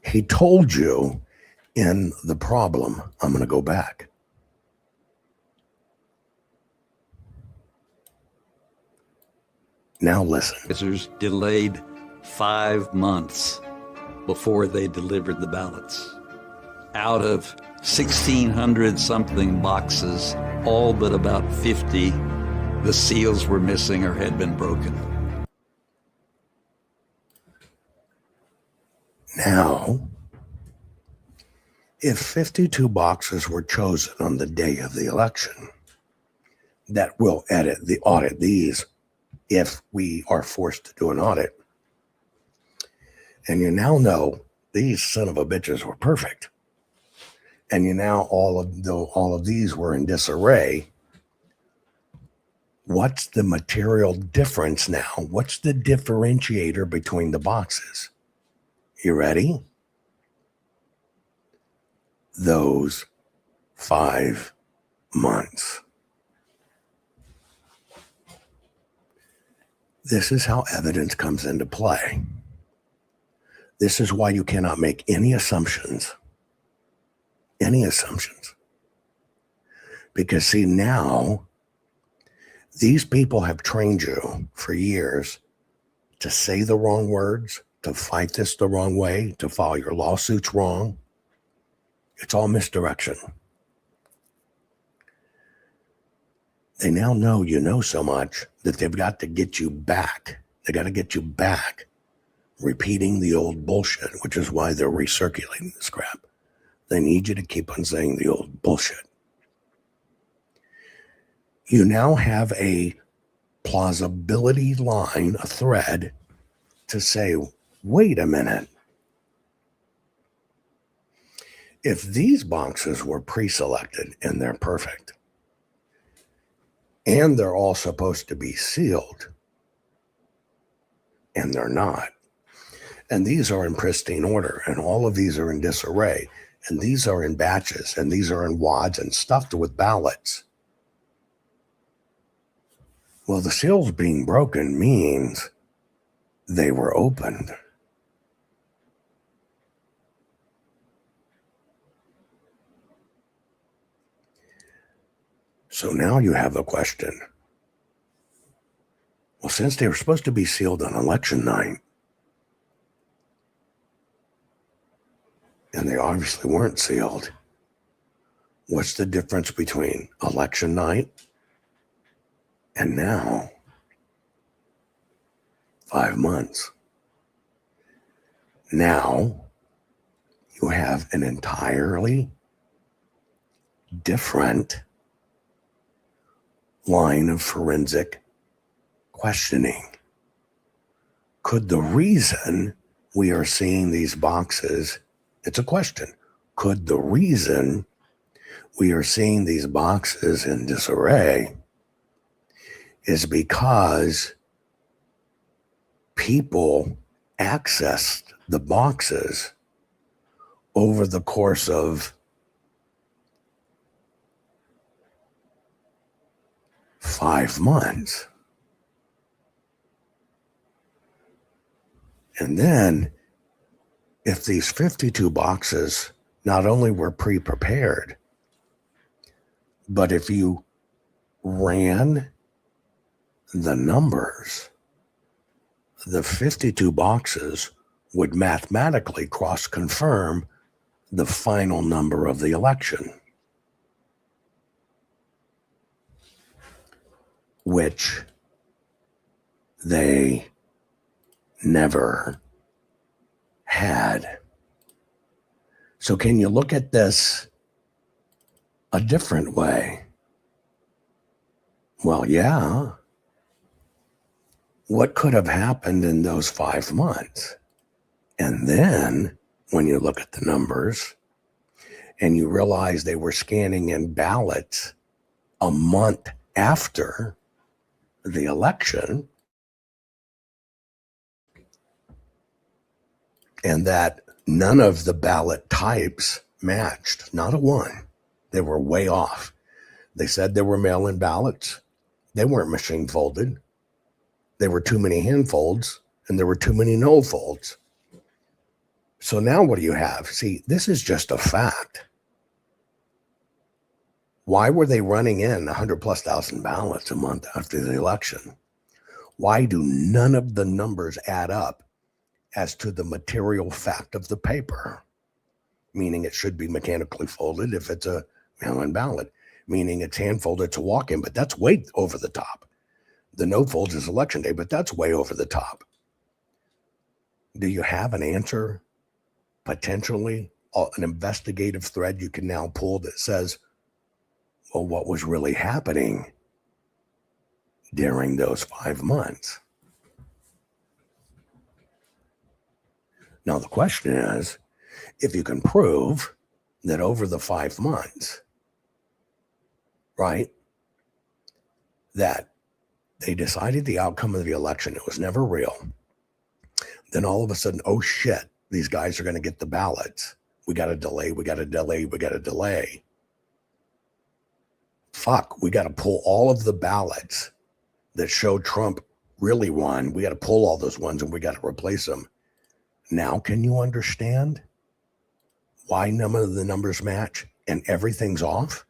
He told you in the problem. I'm going to go back. Now listen. Officers delayed 5 months before they delivered the ballots. Out of 1,600 something boxes, all but about 50, the seals were missing or had been broken. Now, if 52 boxes were chosen on the day of the election, that will audit these if we are forced to do an audit. And you now know these son of a bitches were perfect. And you now all of these were in disarray. What's the material difference now? What's the differentiator between the boxes? You ready? Those 5 months. This is how evidence comes into play. This is why you cannot make any assumptions. Any assumptions. Because see, now these people have trained you for years to say the wrong words, to fight this the wrong way, to file your lawsuits wrong. It's all misdirection. They now know you know so much that they've got to get you back. They got to get you back repeating the old bullshit, which is why they're recirculating this crap. They need you to keep on saying the old bullshit. You now have a plausibility line, a thread, to say, wait a minute. If these boxes were pre-selected and they're perfect, and they're all supposed to be sealed, and they're not, and these are in pristine order, and all of these are in disarray, and these are in batches, and these are in wads and stuffed with ballots. Well, the seals being broken means they were opened. So now you have a question. Well, since they were supposed to be sealed on election night, and they obviously weren't sealed, what's the difference between election night and now? 5 months. Now you have an entirely different line of forensic questioning. Could the reason we are seeing these boxes, it's a question, could the reason we are seeing these boxes in disarray is because people accessed the boxes over the course of 5 months? And then, if these 52 boxes not only were pre-prepared, but if you ran the numbers, the 52 boxes would mathematically cross-confirm the final number of the election, which they never had. So can you look at this a different way? Well, yeah. What could have happened in those 5 months? And then when you look at the numbers and you realize they were scanning in ballots a month after the election, and that none of the ballot types matched, not a one. They were way off. They said there were mail-in ballots. They weren't machine folded. There were too many hand folds, and there were too many no folds. So now what do you have? See, this is just a fact. Why were they running in 100,000+ ballots a month after the election? Why do none of the numbers add up as to the material fact of the paper? Meaning it should be mechanically folded if it's a mail-in ballot. Meaning it's hand folded to walk in, but that's way over the top. The no folds is election day, but that's way over the top. Do you have an answer? Potentially an investigative thread you can now pull that says, well, what was really happening during those 5 months? Now, the question is, if you can prove that over the 5 months, right, that they decided the outcome of the election, it was never real, then all of a sudden, oh shit, these guys are going to get the ballots. We got to delay, we got to delay, we got to delay. Fuck, we got to pull all of the ballots that show Trump really won. We got to pull all those ones and we got to replace them. Now, can you understand why none of the numbers match and everything's off?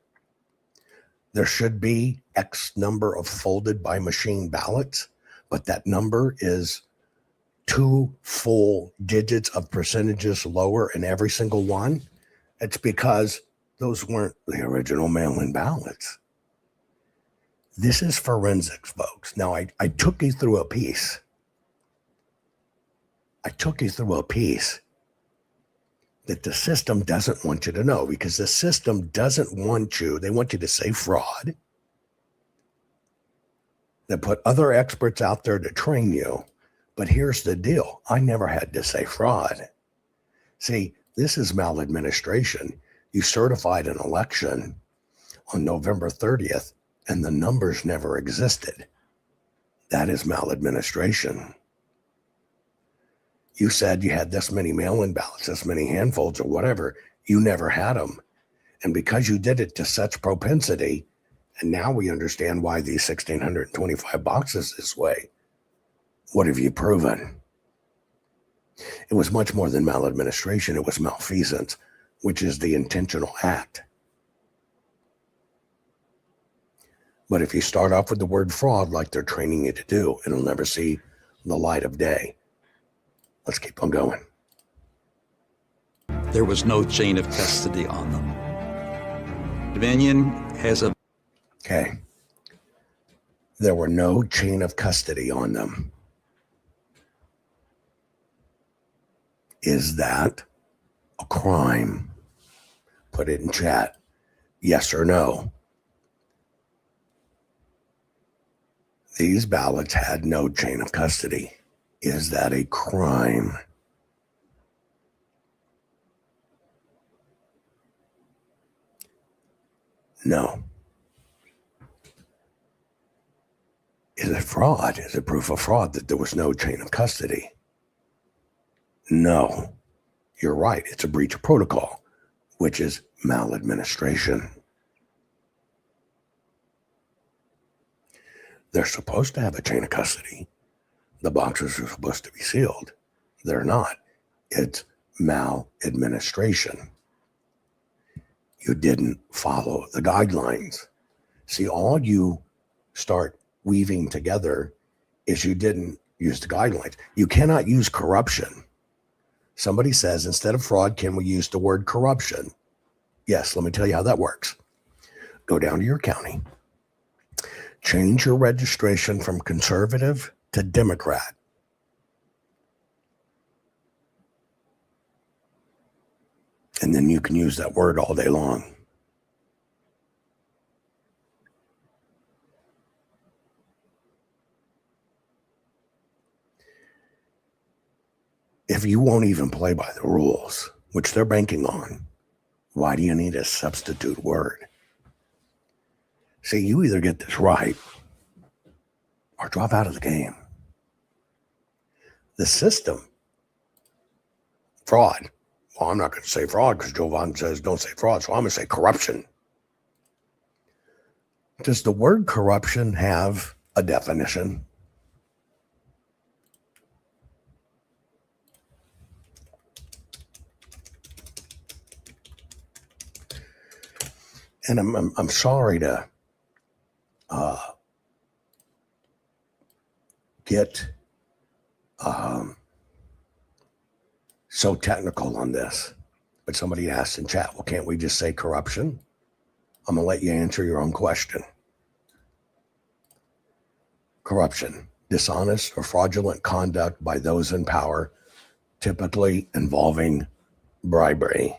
There should be X number of folded by machine ballots, but that number is 2 full digits of percentages lower in every single one. It's because those weren't the original mail-in ballots. This is forensics, folks. Now, I took you through a piece. That the system doesn't want you to know, because the system doesn't want you. They want you to say fraud. They put other experts out there to train you. But here's the deal. I never had to say fraud. See, this is maladministration. You certified an election on November 30th, and the numbers never existed. That is maladministration. You said you had this many mail-in ballots, this many handfolds or whatever. You never had them. And because you did it to such propensity, and now we understand why these 1,625 boxes this way. What have you proven? It was much more than maladministration. It was malfeasance, which is the intentional act. But if you start off with the word fraud like they're training you to do, it'll never see the light of day. Let's keep on going. There was no chain of custody on them. Dominion has a... Okay. There were no chain of custody on them. Is that a crime? Put it in chat. Yes or no. These ballots had no chain of custody. Is that a crime? No. Is it fraud? Is it proof of fraud that there was no chain of custody? No. You're right. It's a breach of protocol, which is maladministration. They're supposed to have a chain of custody. The boxes are supposed to be sealed. They're not. It's maladministration. You didn't follow the guidelines. See, all you start weaving together is you didn't use the guidelines. You cannot use corruption. Somebody says, instead of fraud, can we use the word corruption? Yes, let me tell you how that works. Go down to your county. Change your registration from conservative to Democrat. And then you can use that word all day long. If you won't even play by the rules, which they're banking on, why do you need a substitute word? See, you either get this right or drop out of the game. The system, fraud. Well, I'm not going to say fraud because Jovan says don't say fraud, so I'm going to say corruption. Does the word corruption have a definition? And I'm sorry to get so technical on this, but somebody asked in chat, well, can't we just say corruption? I'm going to let you answer your own question. Corruption, dishonest or fraudulent conduct by those in power, typically involving bribery.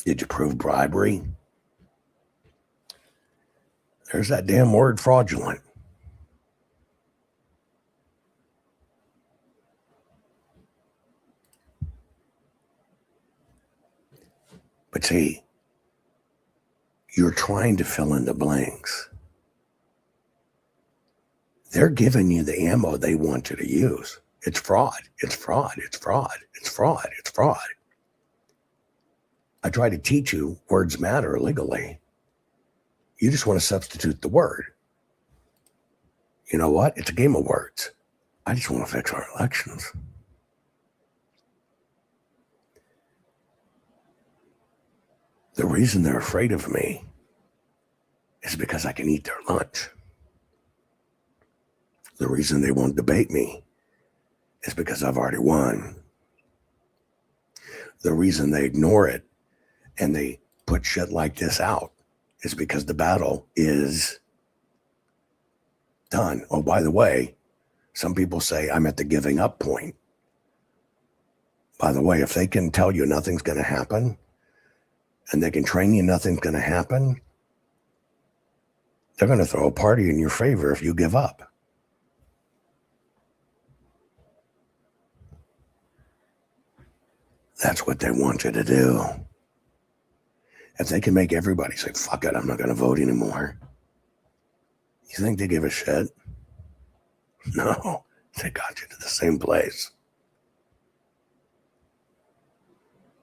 Did you prove bribery? There's that damn word fraudulent. But see, you're trying to fill in the blanks. They're giving you the ammo they want you to use. It's fraud. It's fraud. It's fraud. It's fraud. It's fraud. I try to teach you words matter legally. You just want to substitute the word. You know what? It's a game of words. I just want to fix our elections. The reason they're afraid of me is because I can eat their lunch. The reason they won't debate me is because I've already won. The reason they ignore it and they put shit like this out is because the battle is done. Oh, by the way, some people say I'm at the giving up point. By the way, if they can tell you nothing's going to happen and they can train you nothing's going to happen, they're going to throw a party in your favor if you give up. That's what they want you to do. If they can make everybody say, fuck it, I'm not going to vote anymore. You think they give a shit? No, they got you to the same place.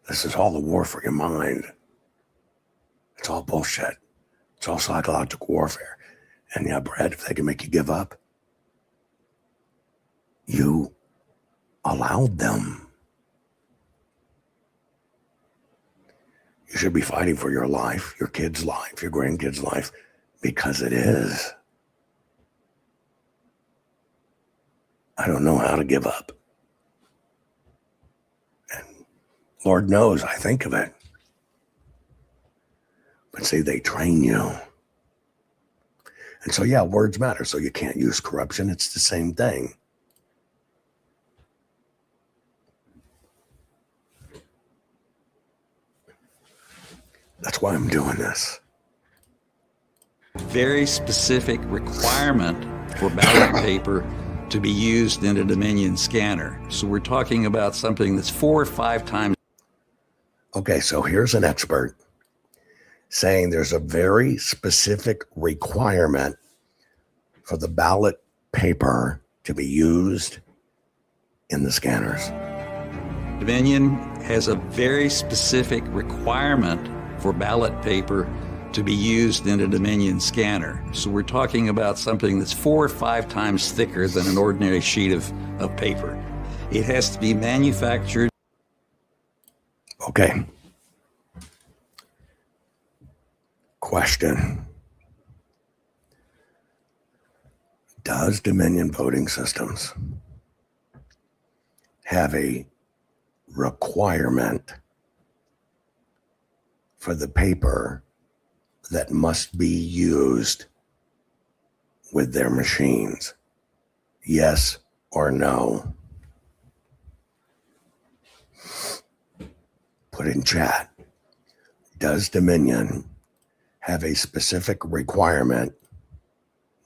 This is all the war for your mind. It's all bullshit. It's all psychological warfare. And yeah, Brad, if they can make you give up, you allowed them. You should be fighting for your life, your kid's life, your grandkid's life, because it is. I don't know how to give up. And Lord knows I think of it. But see, they train you. And so, yeah, words matter. So you can't use corruption. It's the same thing. That's why I'm doing this. Very specific requirement for ballot paper to be used in a Dominion scanner. So we're talking about something that's 4 or 5 times. Okay, so here's an expert saying there's a very specific requirement for the ballot paper to be used in the scanners. Dominion has a very specific requirement for ballot paper to be used in a Dominion scanner. So we're talking about something that's 4 or 5 times thicker than an ordinary sheet of paper. It has to be manufactured. Okay. Question. Does Dominion Voting Systems have a requirement for the paper that must be used with their machines? Yes or no? Put in chat. Does Dominion have a specific requirement?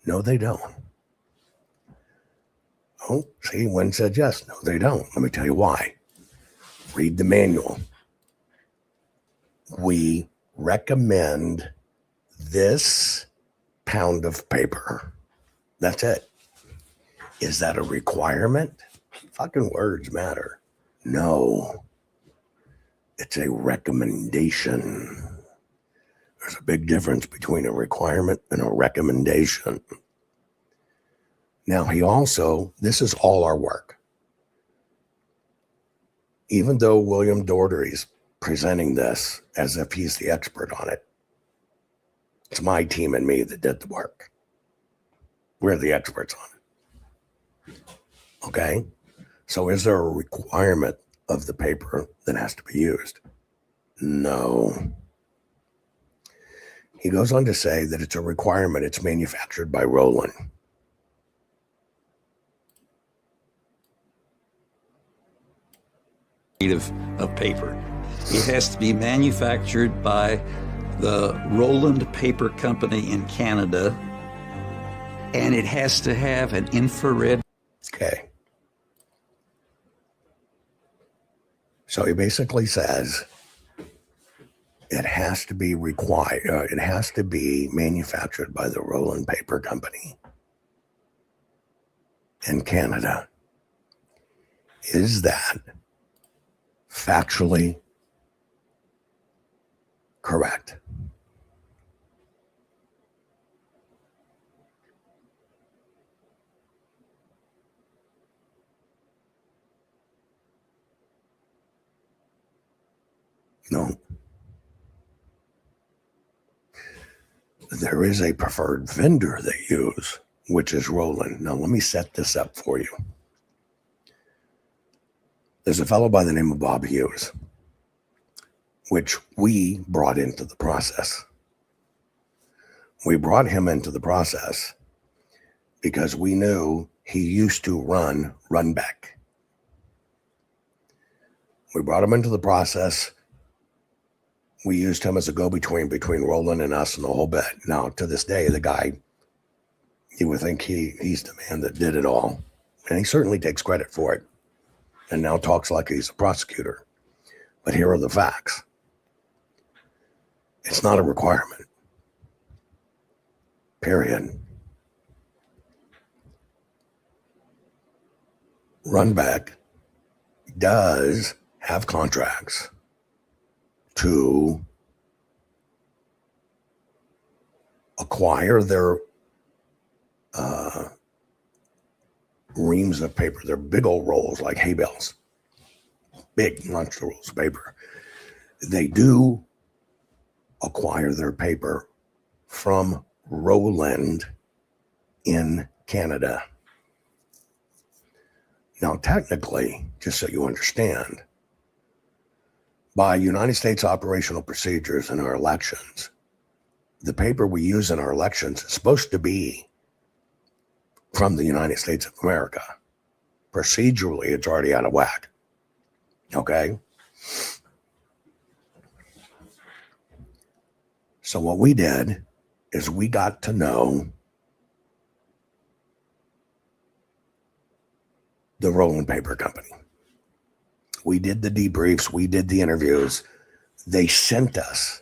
No, they don't. Oh, see, one said yes. No, they don't. Let me tell you why. Read the manual. We recommend this pound of paper. That's it. Is that a requirement? Fucking words matter. No. It's a recommendation. There's a big difference between a requirement and a recommendation. Now, this is all our work. Even though William Daugherty's presenting this as if he's the expert on it, it's my team and me that did the work. We're the experts on it. Okay? So is there a requirement of the paper that has to be used? No. He goes on to say that it's a requirement. It's manufactured by Roland. Of paper. It has to be manufactured by the Roland Paper Company in Canada, and it has to have an infrared. Okay. So he basically says it has to be it has to be manufactured by the Roland Paper Company in Canada. Is that factually correct? No. There is a preferred vendor they use, which is Roland. Now, let me set this up for you. There's a fellow by the name of Bob Hughes, which we brought into the process. We brought him into the process because we knew he used to run Runback. We brought him into the process. We used him as a go-between between Roland and us and the whole bit. Now, to this day, the guy, you would think he's the man that did it all. And he certainly takes credit for it. And now talks like he's a prosecutor. But here are the facts. It's not a requirement. Period. Runback does have contracts to acquire their reams of paper. They're big old rolls like hay bales. Big monster rolls of paper. They do acquire their paper from Roland in Canada. Now, technically, just so you understand, by United States operational procedures in our elections, the paper we use in our elections is supposed to be from the United States of America. Procedurally, it's already out of whack. Okay? So what we did is we got to know the Roland Paper Company. We did the debriefs. We did the interviews. They sent us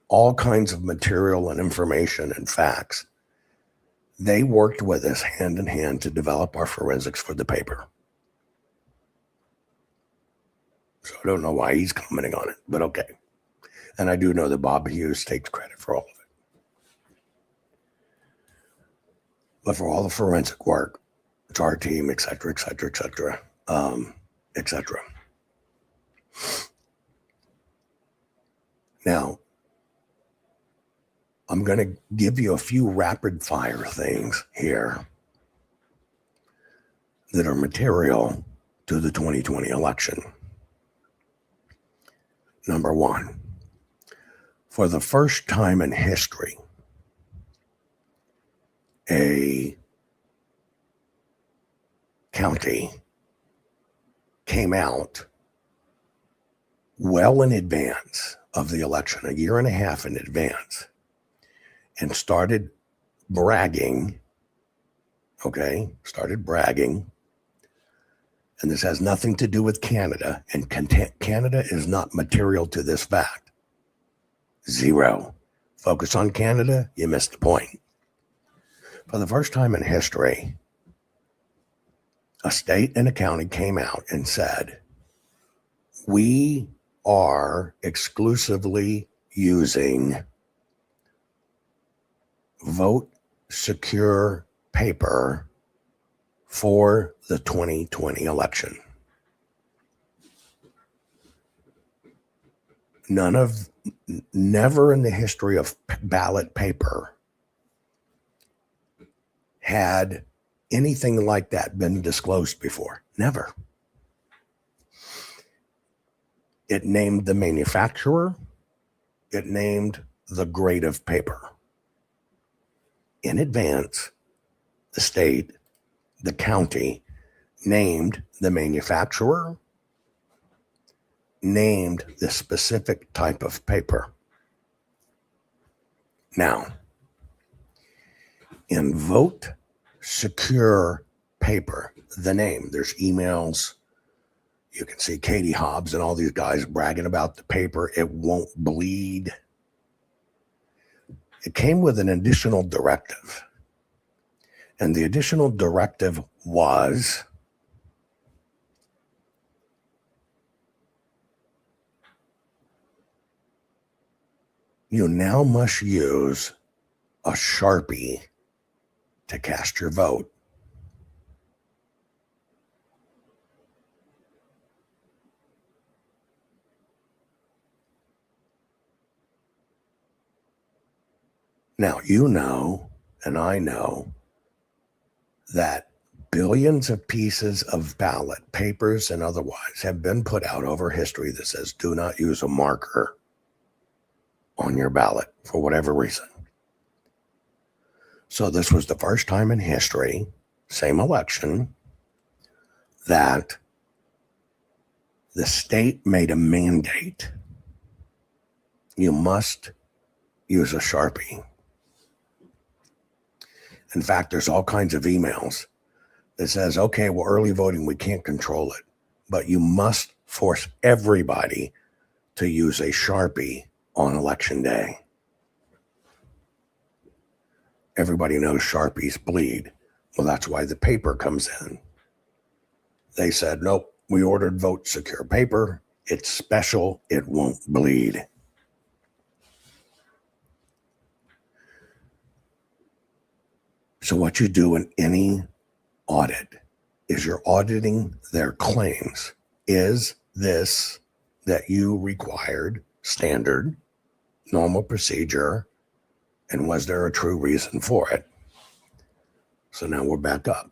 all kinds of material and information and facts. They worked with us hand in hand to develop our forensics for the paper. So I don't know why he's commenting on it, but okay. And I do know that Bob Hughes takes credit for all of it. but for all the forensic work, it's our team, et cetera, et cetera, et cetera, et cetera. Now, I'm going to give you a few rapid fire things here that are material to the 2020 election. Number one, for the first time in history, a county came out well in advance of the election, a year and a half in advance, and started bragging, and this has nothing to do with Canada, and Canada is not material to this fact. Zero. Focus on Canada, you missed the point. For the first time in history, a state and a county came out and said, we are exclusively using vote secure paper for the 2020 election. Never in the history of ballot paper had anything like that been disclosed before. Never. It named the manufacturer. It named the grade of paper. In advance, the state, the county, named the manufacturer, named the specific type of paper. Now, in vote secure paper, the name, there's emails. You can see Katie Hobbs and all these guys bragging about the paper. It won't bleed. It came with an additional directive. And the additional directive was you now must use a Sharpie to cast your vote. Now, you know, and I know, that billions of pieces of ballot papers and otherwise have been put out over history that says do not use a marker on your ballot for whatever reason. So this was the first time in history, same election, that the state made a mandate. You must use a Sharpie. In fact, there's all kinds of emails that says, okay, well, early voting, we can't control it, but you must force everybody to use a Sharpie on election day. Everybody knows Sharpies bleed. Well, that's why the paper comes in. They said, nope, we ordered vote secure paper. It's special. It won't bleed. So what you do in any audit is you're auditing their claims. Is this that you required standard, normal procedure, and was there a true reason for it? So now we're back up.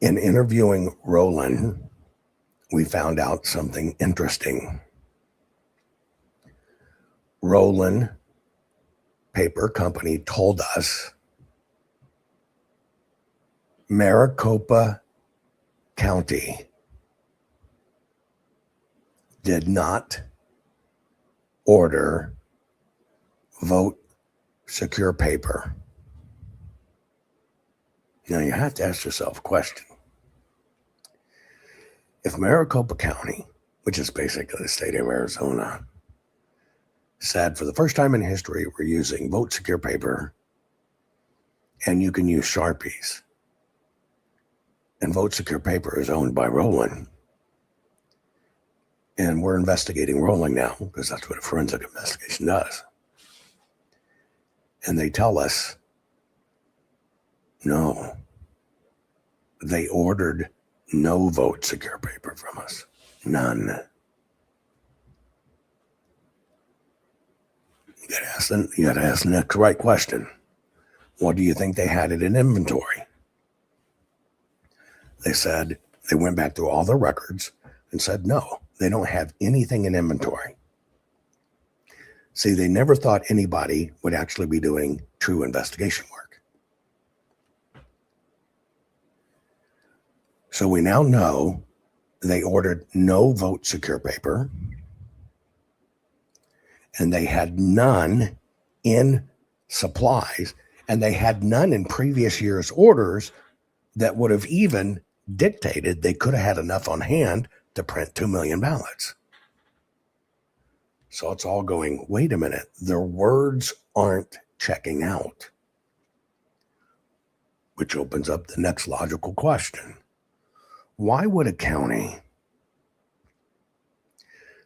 In interviewing Roland, we found out something interesting. Roland Paper Company told us Maricopa County did not order vote secure paper. Now you have to ask yourself a question. If Maricopa County, which is basically the state of Arizona, said for the first time in history, we're using vote secure paper and you can use Sharpies, and vote secure paper is owned by Roland, And we're investigating rolling now because that's what a forensic investigation does. And they tell us, no, they ordered no vote secure paper from us. None. You gotta ask the next right question. What do you think they had it in inventory? They said, they went back through all their records and said, no, they don't have anything in inventory. See, they never thought anybody would actually be doing true investigation work. So we now know they ordered no vote secure paper, and they had none in supplies, and they had none in previous year's orders that would have even dictated they could have had enough on hand to print 2 million ballots. So it's all going, wait a minute, their words aren't checking out. Which opens up the next logical question. Why would a county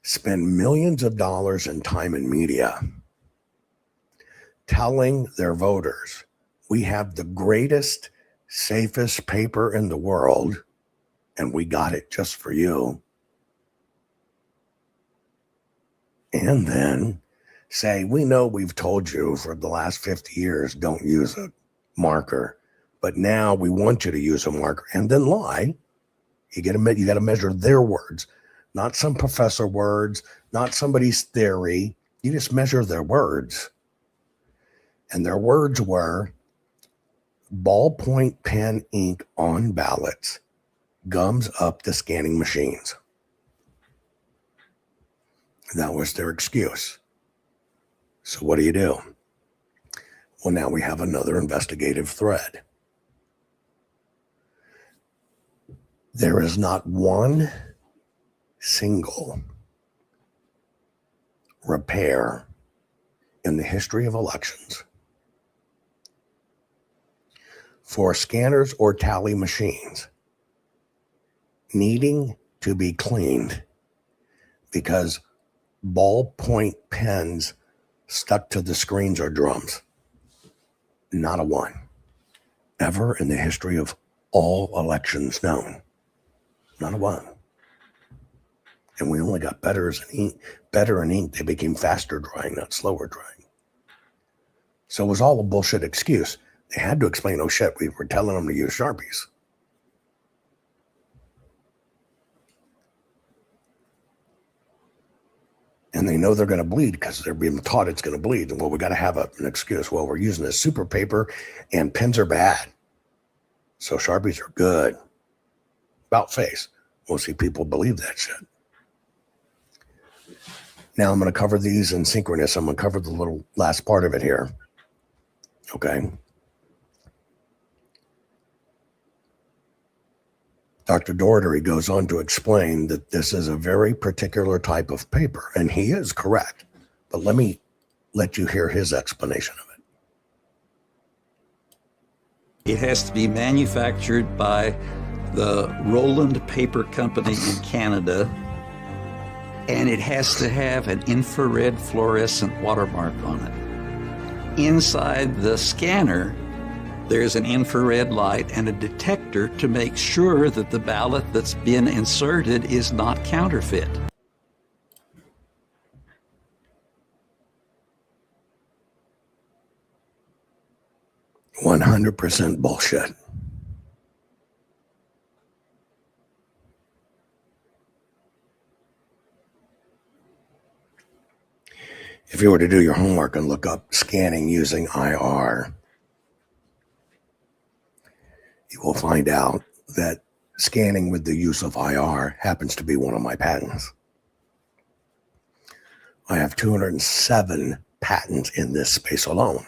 spend millions of dollars in time and media telling their voters, we have the greatest, safest paper in the world, and we got it just for you, and then say, we know we've told you for the last 50 years, don't use a marker, but now we want you to use a marker, and then lie. You got to measure their words, not some professor words, not somebody's theory. You just measure their words. And their words were ballpoint pen ink on ballots gums up the scanning machines. That was their excuse. So what do? Well, now we have another investigative thread. There is not one single repair in the history of elections for scanners or tally machines needing to be cleaned because ballpoint pens stuck to the screens or drums. Not a one. Ever in the history of all elections known. Not a one. And we only got better in ink. They became faster drying, not slower drying. So it was all a bullshit excuse. They had to explain, oh shit, we were telling them to use Sharpies. And they know they're going to bleed because they're being taught it's going to bleed. Well, we got to have an excuse. Well, we're using a super paper and pens are bad. So Sharpies are good. About face. We'll see people believe that shit. Now I'm going to cover these in synchronous. I'm going to cover the little last part of it here. Okay. Dr. Doherty goes on to explain that this is a very particular type of paper, and he is correct. But let me let you hear his explanation of it. It has to be manufactured by the Roland Paper Company in Canada, and it has to have an infrared fluorescent watermark on it. Inside the scanner, there's an infrared light and a detector to make sure that the ballot that's been inserted is not counterfeit. %100% bullshit. If you were to do your homework and look up scanning using IR, you will find out that scanning with the use of IR happens to be one of my patents. I have 207 patents in this space alone.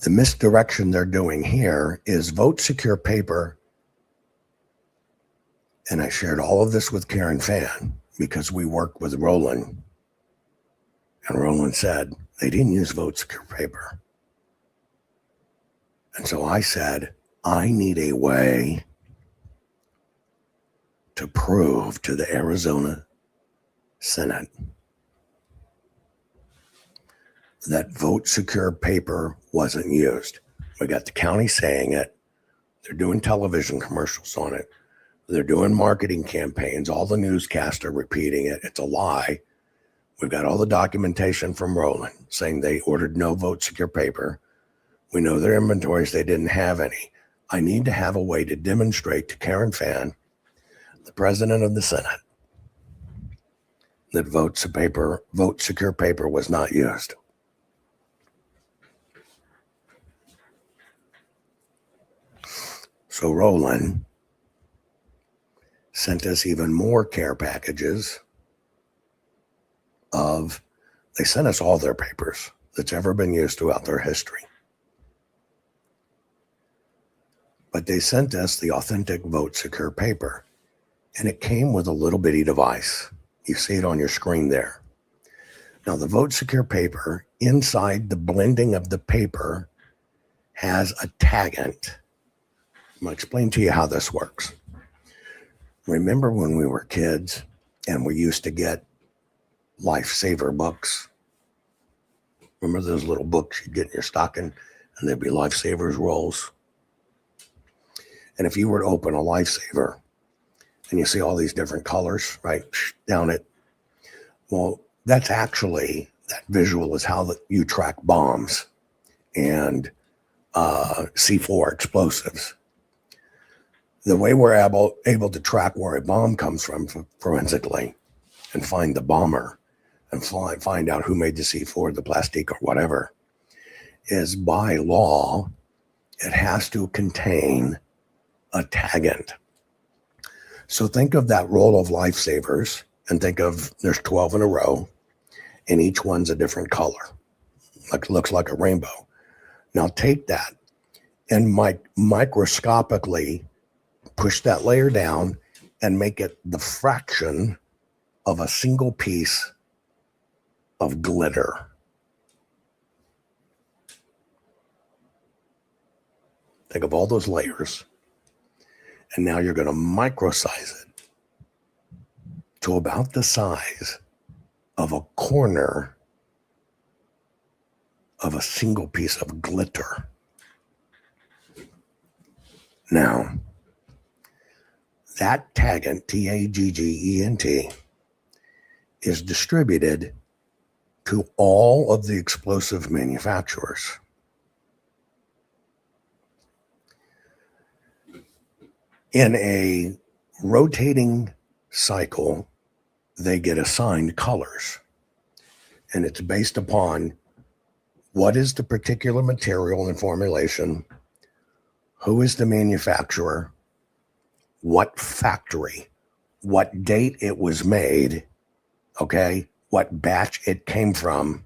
The misdirection they're doing here is vote secure paper. And I shared all of this with Karen Fan because we work with Roland. And Roland said they didn't use vote secure paper. And so I said, I need a way to prove to the Arizona Senate that vote secure paper wasn't used. We got the county saying it. They're doing television commercials on it. They're doing marketing campaigns. All the newscasts are repeating it. It's a lie. We've got all the documentation from Roland saying they ordered no vote secure paper. We know their inventories, they didn't have any. I need to have a way to demonstrate to Karen Fann, the president of the Senate, that vote secure paper was not used. So Roland sent us even more care packages they sent us all their papers that's ever been used throughout their history. But they sent us the authentic vote secure paper, and it came with a little bitty device. You see it on your screen there. Now, the vote secure paper, inside the blending of the paper, has a tagant. I'm going to explain to you how this works. Remember when we were kids and we used to get lifesaver books? Remember those little books you'd get in your stocking and there'd be lifesavers rolls? And if you were to open a lifesaver and you see all these different colors right down it, well, that's actually, that visual is how you track bombs and C4 explosives. The way we're able to track where a bomb comes from forensically and find the bomber and find out who made the C4, the plastic or whatever, is by law, it has to contain a tagant. So think of that roll of lifesavers and think of there's 12 in a row and each one's a different color. Looks like a rainbow. Now take that and microscopically push that layer down and make it the fraction of a single piece of glitter. Think of all those layers. And now you're going to microsize it to about the size of a corner of a single piece of glitter. Now, that tagant, T-A-G-G-E-N-T, is distributed to all of the explosive manufacturers. In a rotating cycle, they get assigned colors, and it's based upon what is the particular material and formulation, who is the manufacturer, what factory, what date it was made, okay, what batch it came from,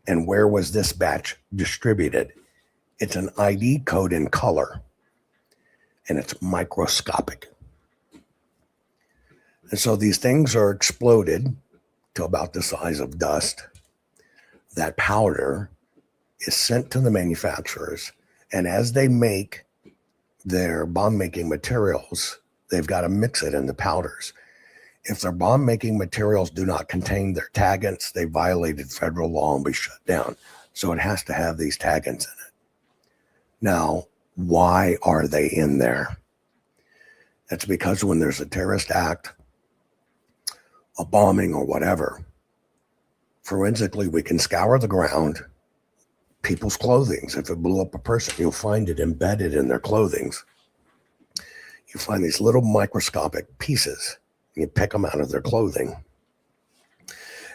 and where was this batch distributed. It's an ID code in color, and it's microscopic. And so these things are exploded to about the size of dust. That powder is sent to the manufacturers, and as they make their bomb-making materials, they've got to mix it in the powders. If their bomb-making materials do not contain their tagans, they violated federal law and be shut down. So it has to have these tagans in it. Now, why are they in there? It's because when there's a terrorist act, a bombing or whatever, forensically, we can scour the ground, people's clothing. If it blew up a person, you'll find it embedded in their clothing. You find these little microscopic pieces, and you pick them out of their clothing.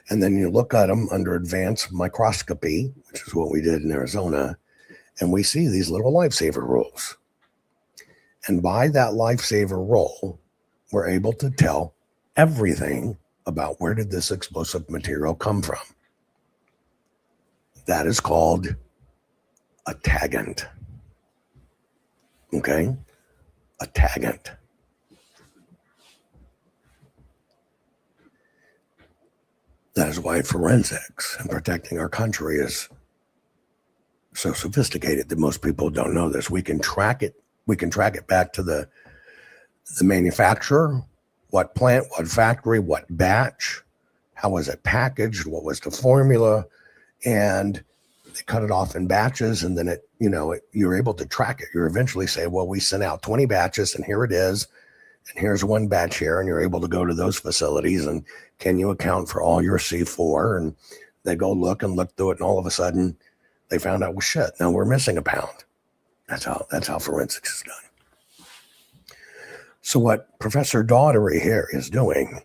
And then you look at them under advanced microscopy, which is what we did in Arizona, and we see these little lifesaver rolls. And by that lifesaver roll, we're able to tell everything about where did this explosive material come from. That is called a tagant. Okay? A tagant. That is why forensics and protecting our country is so sophisticated that most people don't know this. We can track it. We can track it back to the manufacturer what plant, what factory, what batch, how was it packaged, what was the formula, and they cut it off in batches, and then you're able to track it. You eventually say, well, we sent out 20 batches, and here it is, and here's one batch here, and you're able to go to those facilities, and can you account for all your C4? And they go look through it, and all of a sudden they found out, well, shit, now we're missing a pound. That's how forensics is done. So what Professor Daughtery here is doing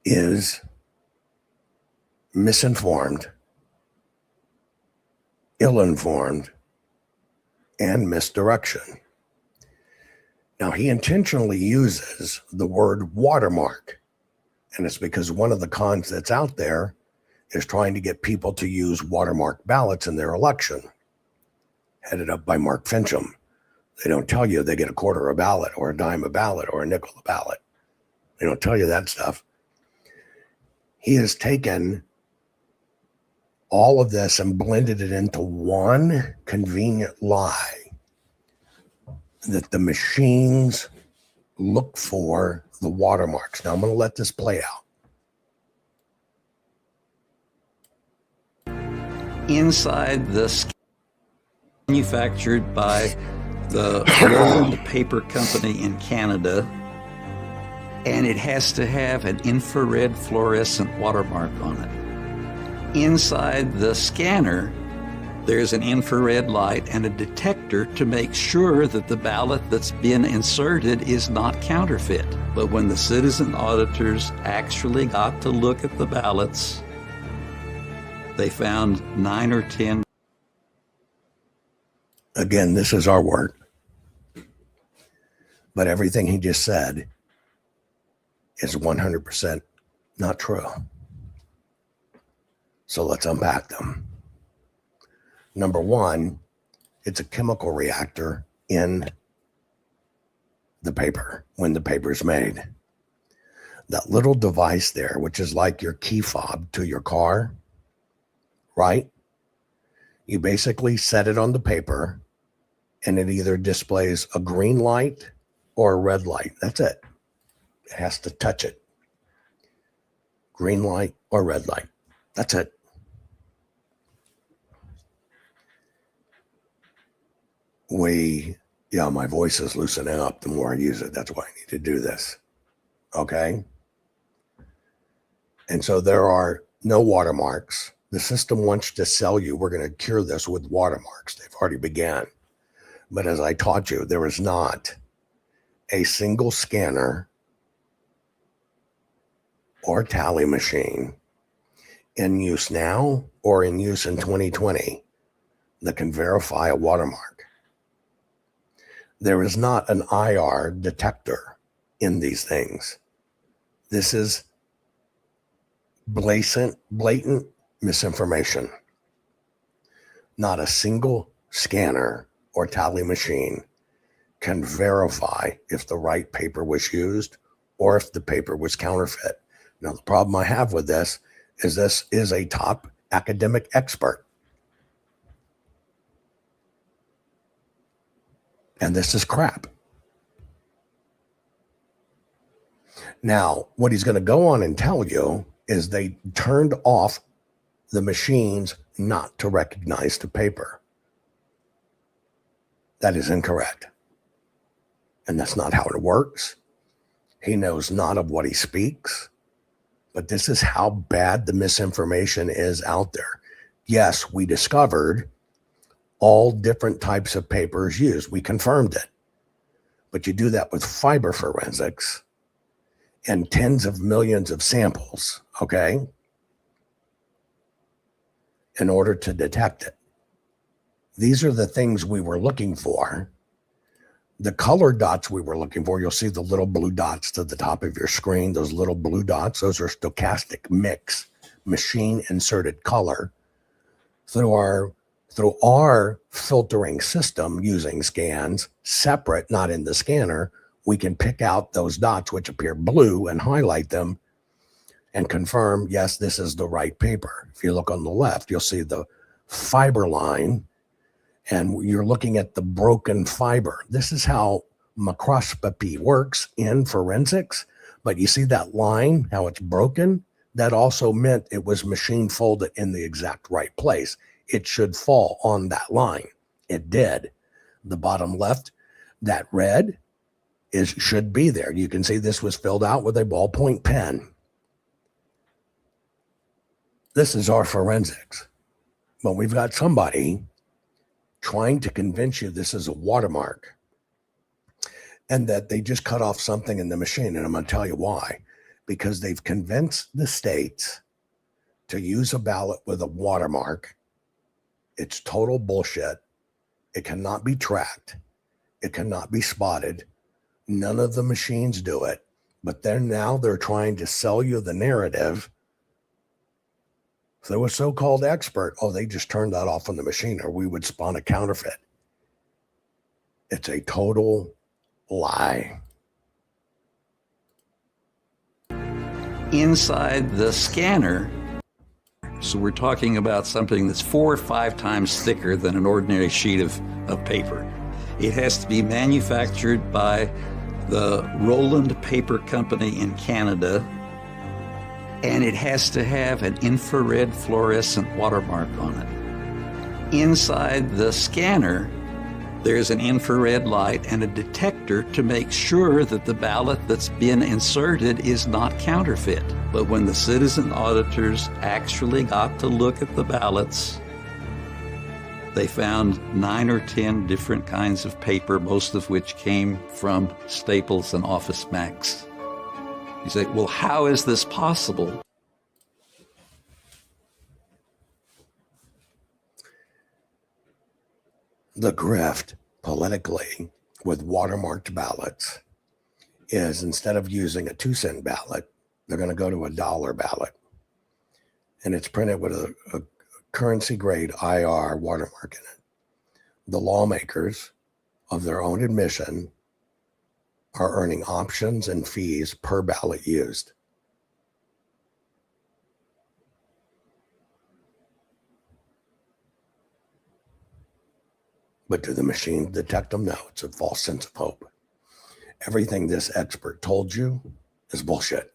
is misinformed, ill-informed, and misdirection. Now, he intentionally uses the word watermark, and it's because one of the cons that's out there is trying to get people to use watermark ballots in their election, headed up by Mark Fincham. They don't tell you they get a quarter a ballot or a dime a ballot or a nickel a ballot. They don't tell you that stuff. He has taken all of this and blended it into one convenient lie that the machines look for the watermarks. Now I'm going to let this play out. Inside the manufactured by the local paper company in Canada, and it has to have an infrared fluorescent watermark on it. Inside the scanner, there's an infrared light and a detector to make sure that the ballot that's been inserted is not counterfeit. But when the citizen auditors actually got to look at the ballots, they found 9 or 10. Again, this is our work. But everything he just said is 100% not true. So let's unpack them. Number one, it's a chemical reactor in the paper when the paper is made. That little device there, which is like your key fob to your car, right? You basically set it on the paper and it either displays a green light or a red light. That's it. It has to touch it. Green light or red light. That's it. My voice is loosening up the more I use it. That's why I need to do this. Okay? And so there are no watermarks. The system wants to sell you, we're going to cure this with watermarks. They've already began. But as I taught you, there is not a single scanner or tally machine in use now or in use in 2020 that can verify a watermark. There is not an IR detector in these things. This is blatant misinformation. Not a single scanner or tally machine can verify if the right paper was used or if the paper was counterfeit. Now, the problem I have with this is a top academic expert. And this is crap. Now, what he's going to go on and tell you is they turned off the machines not to recognize the paper. That is incorrect. And that's not how it works. He knows not of what he speaks. But this is how bad the misinformation is out there. Yes, we discovered all different types of papers used. We confirmed it. But you do that with fiber forensics and tens of millions of samples, okay, in order to detect it. These are the things we were looking for. The color dots we were looking for, you'll see the little blue dots to the top of your screen, those little blue dots, those are stochastic mix, machine inserted color. Through our filtering system using scans, separate, not in the scanner, we can pick out those dots which appear blue and highlight them and confirm, yes, this is the right paper. If you look on the left, you'll see the fiber line and you're looking at the broken fiber. This is how microscopy works in forensics, but you see that line, how it's broken? That also meant it was machine folded in the exact right place. It should fall on that line. It did. The bottom left, that red should be there. You can see this was filled out with a ballpoint pen. This is our forensics. But we've got somebody trying to convince you this is a watermark and that they just cut off something in the machine. And I'm going to tell you why. Because they've convinced the states to use a ballot with a watermark. It's total bullshit. It cannot be tracked. It cannot be spotted. None of the machines do it. But they're trying to sell you the narrative. If they were so-called expert, they just turned that off on the machine or we would spawn a counterfeit. It's a total lie. Inside the scanner, so we're talking about something that's 4 or 5 times thicker than an ordinary sheet of paper. It has to be manufactured by the Roland Paper Company in Canada, and it has to have an infrared fluorescent watermark on it. Inside the scanner, there's an infrared light and a detector to make sure that the ballot that's been inserted is not counterfeit. But when the citizen auditors actually got to look at the ballots, they found 9 or 10 different kinds of paper, most of which came from Staples and Office Max. You say, well, how is this possible? The grift politically with watermarked ballots is instead of using a 2-cent ballot, they're going to go to a $1 ballot. And it's printed with a currency grade IR watermark in it. The lawmakers, of their own admission, are earning options and fees per ballot used. But do the machines detect them? No, it's a false sense of hope. Everything this expert told you is bullshit.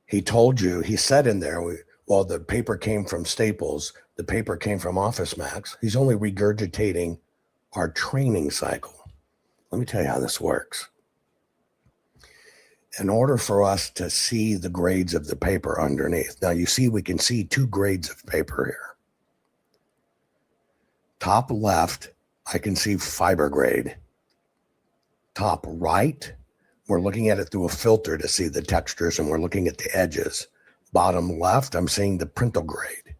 He told you, he said in there, well, the paper came from Staples, the paper came from Office Max. He's only regurgitating our training cycle. Let me tell you how this works. In order for us to see the grades of the paper underneath, now you see we can see 2 grades of paper here. Top left, I can see fiber grade. Top right, we're looking at it through a filter to see the textures and we're looking at the edges. Bottom left, I'm seeing the printal grade.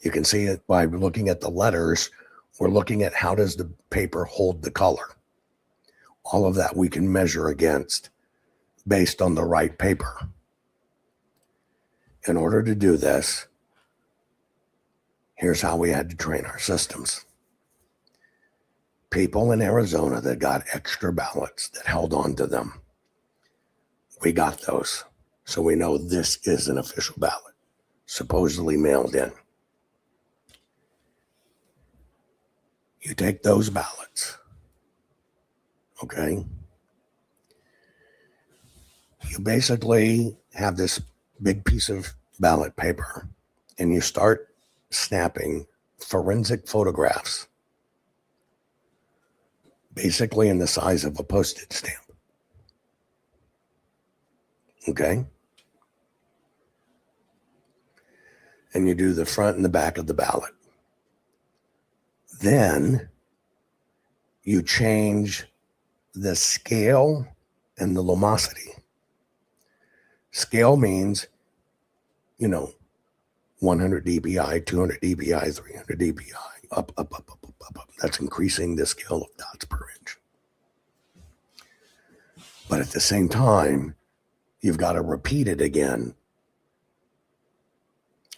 You can see it by looking at the letters. We're looking at how does the paper hold the color. All of that we can measure against based on the right paper. In order to do this, here's how we had to train our systems. People in Arizona that got extra ballots that held on to them. We got those. So we know this is an official ballot, supposedly mailed in. You take those ballots, okay? You basically have this big piece of ballot paper and you start snapping forensic photographs, basically in the size of a postage stamp. Okay? And you do the front and the back of the ballot. Then you change the scale and the lumosity. Scale means, 100 dpi, 200 dpi, 300 dpi, up. That's increasing the scale of dots per inch. But at the same time, you've got to repeat it again.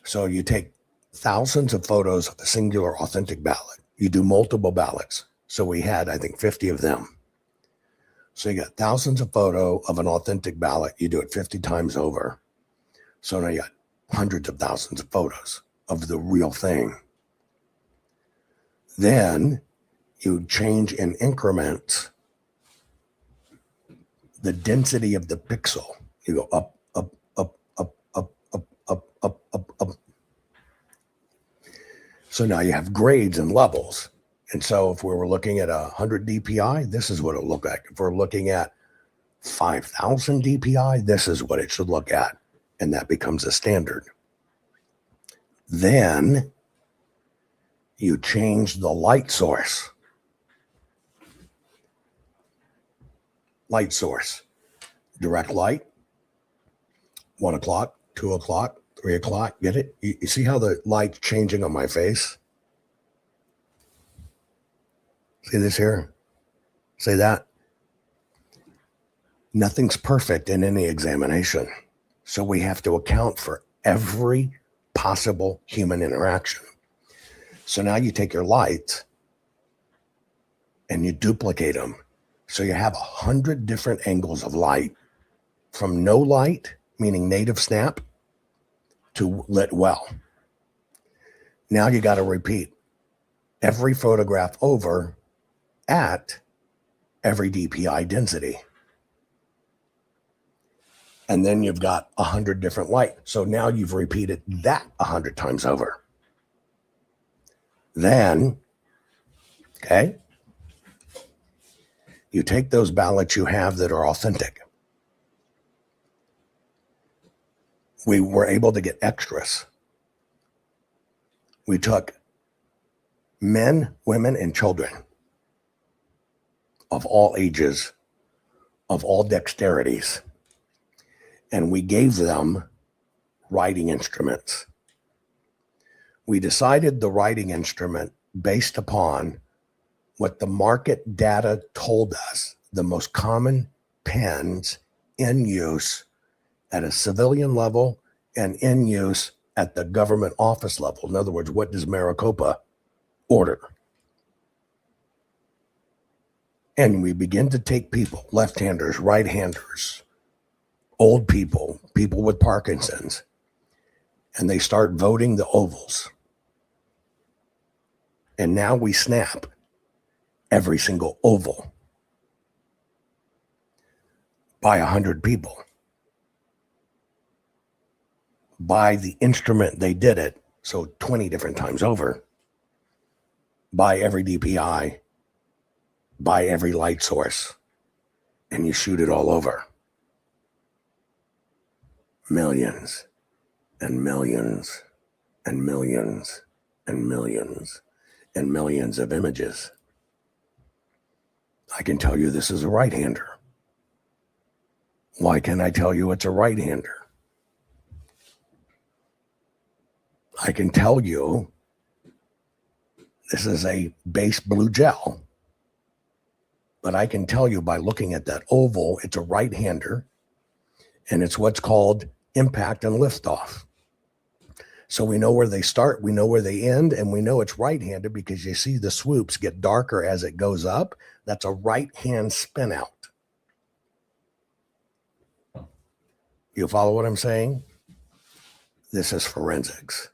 So you take thousands of photos of a singular authentic ballot. You do multiple ballots. So we had, I think, 50 of them. So you got thousands of photos of an authentic ballot. You do it 50 times over. So now you got hundreds of thousands of photos of the real thing. Then You change in increments the density of the pixel. You go up, up, up, up, up, up, up, up, up, up. So now you have grades and levels. And so if we were looking at 100 DPI, this is what it'll look like. If we're looking at 5,000 DPI, this is what it should look at. And that becomes a standard. Then you change the light source. Light source. Direct light. 1 o'clock, 2 o'clock, 3 o'clock. Get it? You see how the light's changing on my face? See this here? See that? Nothing's perfect in any examination. So we have to account for every possible human interaction. So now you take your lights and you duplicate them. So you have 100 different angles of light, from no light, meaning native snap, to lit well. Now you got to repeat every photograph over at every DPI density. And then you've got 100 different light. So now you've repeated that 100 times over. Then, okay, you take those ballots you have that are authentic. We were able to get extras. We took men, women, and children of all ages, of all dexterities, and we gave them writing instruments. We decided the writing instrument based upon what the market data told us, the most common pens in use at a civilian level and in use at the government office level. In other words, what does Maricopa order? And we begin to take people, left-handers, right-handers, old people, people with Parkinson's, and they start voting the ovals. And now we snap every single oval by 100 people. By the instrument they did it, so 20 different times over, by every DPI, by every light source, and you shoot it all over. Millions and millions and millions and millions and millions of images. I can tell you this is a right-hander. Why can I tell you it's a right-hander? I can tell you this is a base blue gel, but I can tell you by looking at that oval, it's a right-hander, and it's what's called impact and liftoff. So we know where they start, we know where they end, and we know it's right-handed because you see the swoops get darker as it goes up. That's a right-hand spin out. You follow what I'm saying? This is forensics.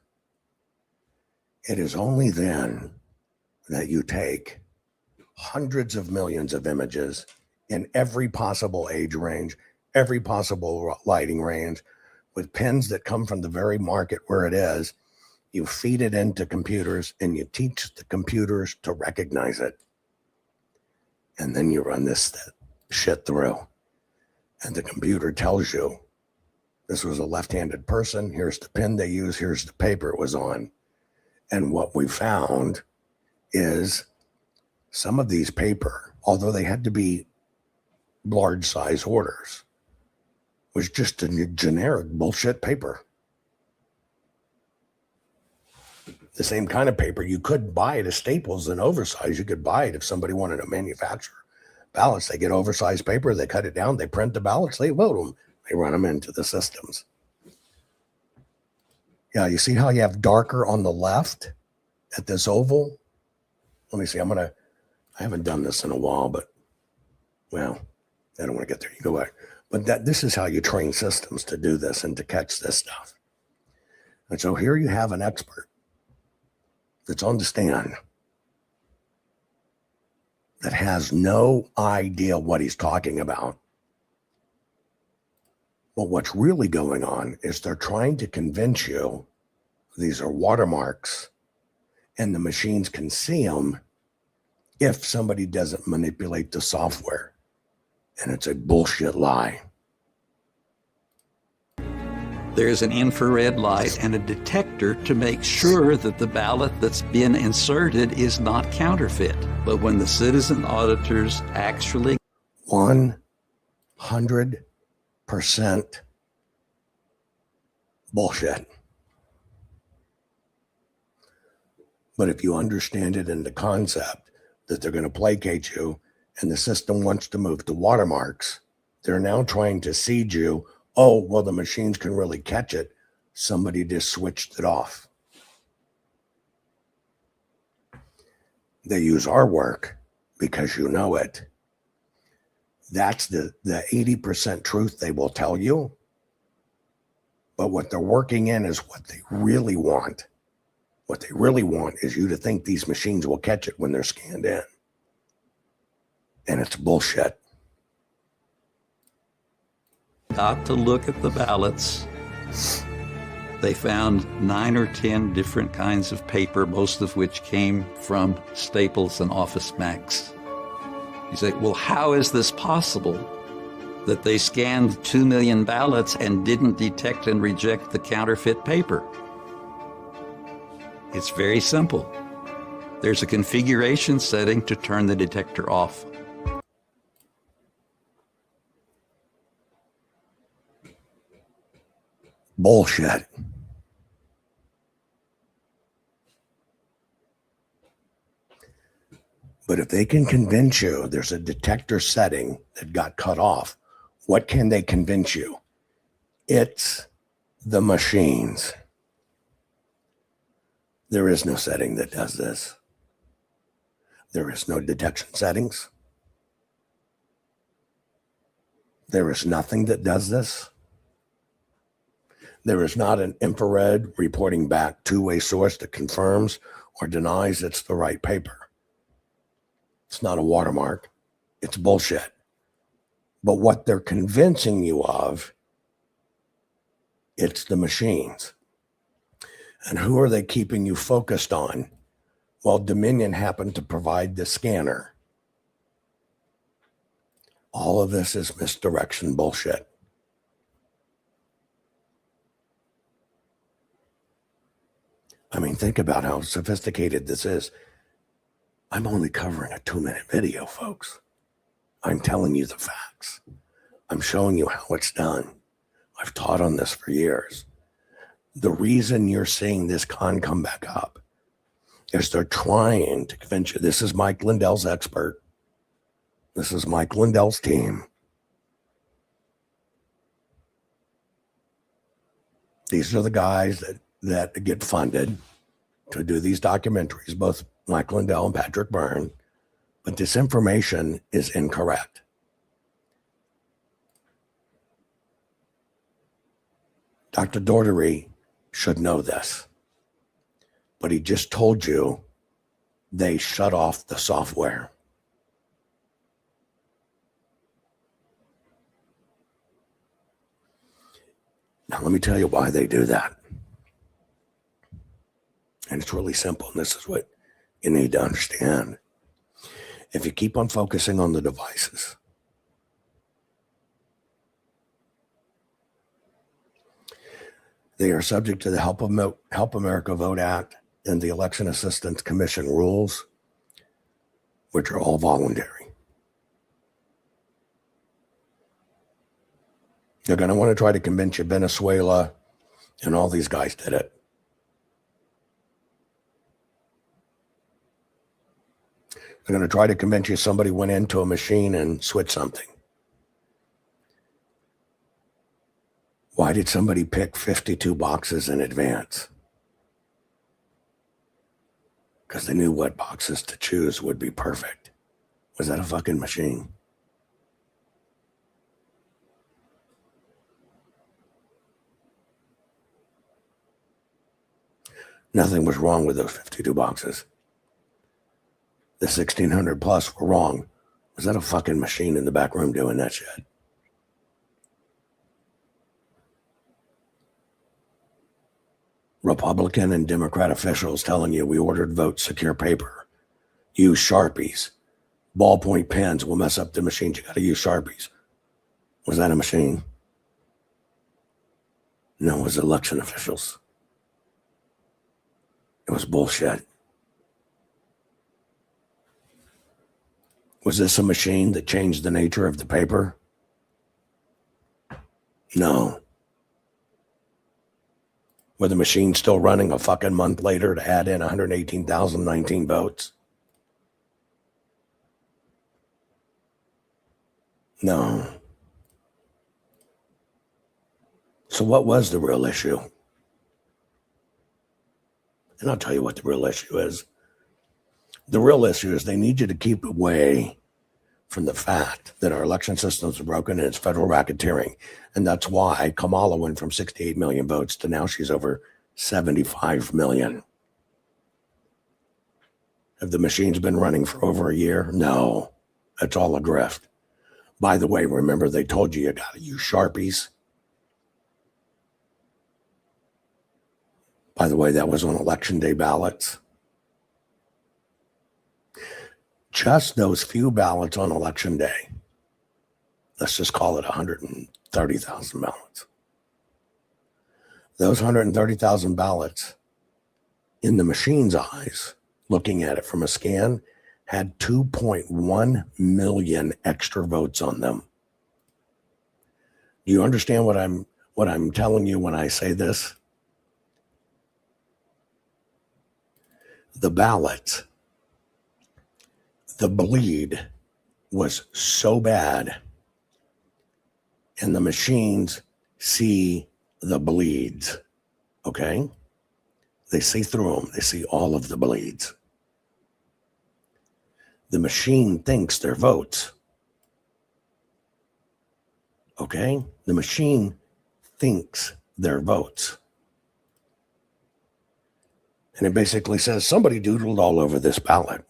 It is only then that you take hundreds of millions of images in every possible age range, every possible lighting range, with pens that come from the very market where it is. You feed it into computers and you teach the computers to recognize it. And then you run this shit through. And the computer tells you, this was a left-handed person, here's the pen they use, here's the paper it was on. And what we found is some of these paper, although they had to be large size orders, was just a generic bullshit paper. The same kind of paper you could buy at Staples in oversized. You could buy it if somebody wanted to manufacture ballots. They get oversized paper, they cut it down, they print the ballots, they vote them, they run them into the systems. Yeah, you see how you have darker on the left at this oval? Let me see, I haven't done this in a while, but, well, I don't want to get there. You go back. But this is how you train systems to do this and to catch this stuff. And so here you have an expert that's on the stand. that has no idea what he's talking about. But what's really going on is they're trying to convince you these are watermarks and the machines can see them if somebody doesn't manipulate the software. And it's a bullshit lie. There's an infrared light and a detector to make sure that the ballot that's been inserted is not counterfeit. But when the citizen auditors actually 100% bullshit. But if you understand it in the concept that they're going to placate you and the system wants to move to watermarks, they're now trying to seed you. Oh, well, the machines can really catch it. Somebody just switched it off. They use our work because you know it. That's the 80% truth they will tell you. But what they're working in is what they really want. What they really want is you to think these machines will catch it when they're scanned in. And it's bullshit. got to look at the ballots. They found 9 or 10 different kinds of paper, most of which came from Staples and Office Max. You say, well, how is this possible that they scanned 2 million ballots and didn't detect and reject the counterfeit paper? It's very simple. There's a configuration setting to turn the detector off. Bullshit. But if they can convince you there's a detector setting that got cut off, what can they convince you? It's the machines. There is no setting that does this. There is no detection settings. There is nothing that does this. There is not an infrared reporting back two-way source that confirms or denies it's the right paper. It's not a watermark. It's bullshit. But what they're convincing you of, it's the machines. And who are they keeping you focused on? Well, Dominion happened to provide the scanner. All of this is misdirection bullshit. I mean, think about how sophisticated this is. I'm only covering a 2-minute video, folks. I'm telling you the facts. I'm showing you how it's done. I've taught on this for years. The reason you're seeing this con come back up is they're trying to convince you. This is Mike Lindell's expert. This is Mike Lindell's team. These are the guys that get funded to do these documentaries, both Mike Lindell and Patrick Byrne, but this information is incorrect. Dr. Daugherty should know this, but he just told you they shut off the software. Now, let me tell you why they do that. And it's really simple, and this is what you need to understand. If you keep on focusing on the devices, they are subject to the Help America Vote Act and the Election Assistance Commission rules, which are all voluntary. They're going to want to try to convince you Venezuela and all these guys did it. They're going to try to convince you somebody went into a machine and switched something. Why did somebody pick 52 boxes in advance? Because they knew what boxes to choose would be perfect. Was that a fucking machine? Nothing was wrong with those 52 boxes. The the 1600 plus were wrong. Was that a fucking machine in the back room doing that shit? Republican and Democrat officials telling you we ordered vote secure paper. Use Sharpies. Ballpoint pens will mess up the machines. You got to use Sharpies. Was that a machine? No, it was election officials. It was bullshit. Was this a machine that changed the nature of the paper? No. Were the machines still running a fucking month later to add in 118,019 votes? No. So what was the real issue? And I'll tell you what the real issue is. The real issue is they need you to keep away from the fact that our election systems are broken and it's federal racketeering. And that's why Kamala went from 68 million votes to now she's over 75 million. Have the machines been running for over a year? No, it's all a grift. By the way, remember they told you got to use Sharpies? By the way, that was on election day ballots. Just those few ballots on election day. Let's just call it 130,000 ballots. Those 130,000 ballots, in the machine's eyes, looking at it from a scan, had 2.1 million extra votes on them. Do you understand what I'm telling you when I say this? The ballots, the bleed was so bad, and the machines see the bleeds, okay? They see through them. They see all of the bleeds. The machine thinks they're votes, okay? The machine thinks they're votes. And it basically says somebody doodled all over this ballot.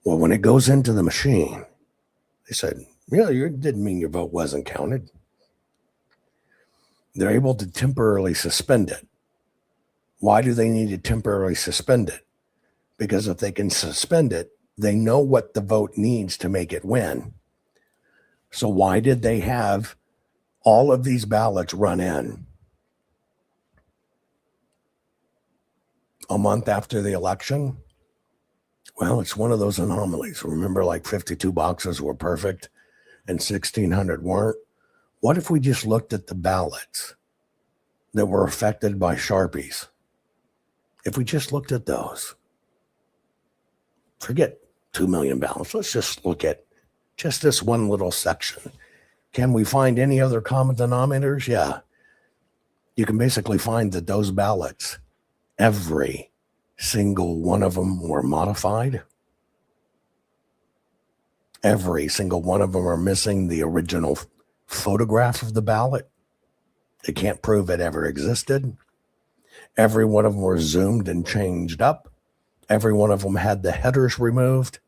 Well, when it goes into the machine, they said, yeah, it didn't mean your vote wasn't counted. They're able to temporarily suspend it. Why do they need to temporarily suspend it? Because if they can suspend it, they know what the vote needs to make it win. So why did they have all of these ballots run in a month after the election? Well, it's one of those anomalies. Remember, like 52 boxes were perfect and 1,600 weren't? What if we just looked at the ballots that were affected by Sharpies? If we just looked at those, forget 2 million ballots. Let's just look at just this one little section. Can we find any other common denominators? Yeah. You can basically find that those ballots, every single one of them were modified. Every single one of them are missing the original photograph of the ballot. They can't prove it ever existed. Every one of them were zoomed and changed up. Every one of them had the headers removed.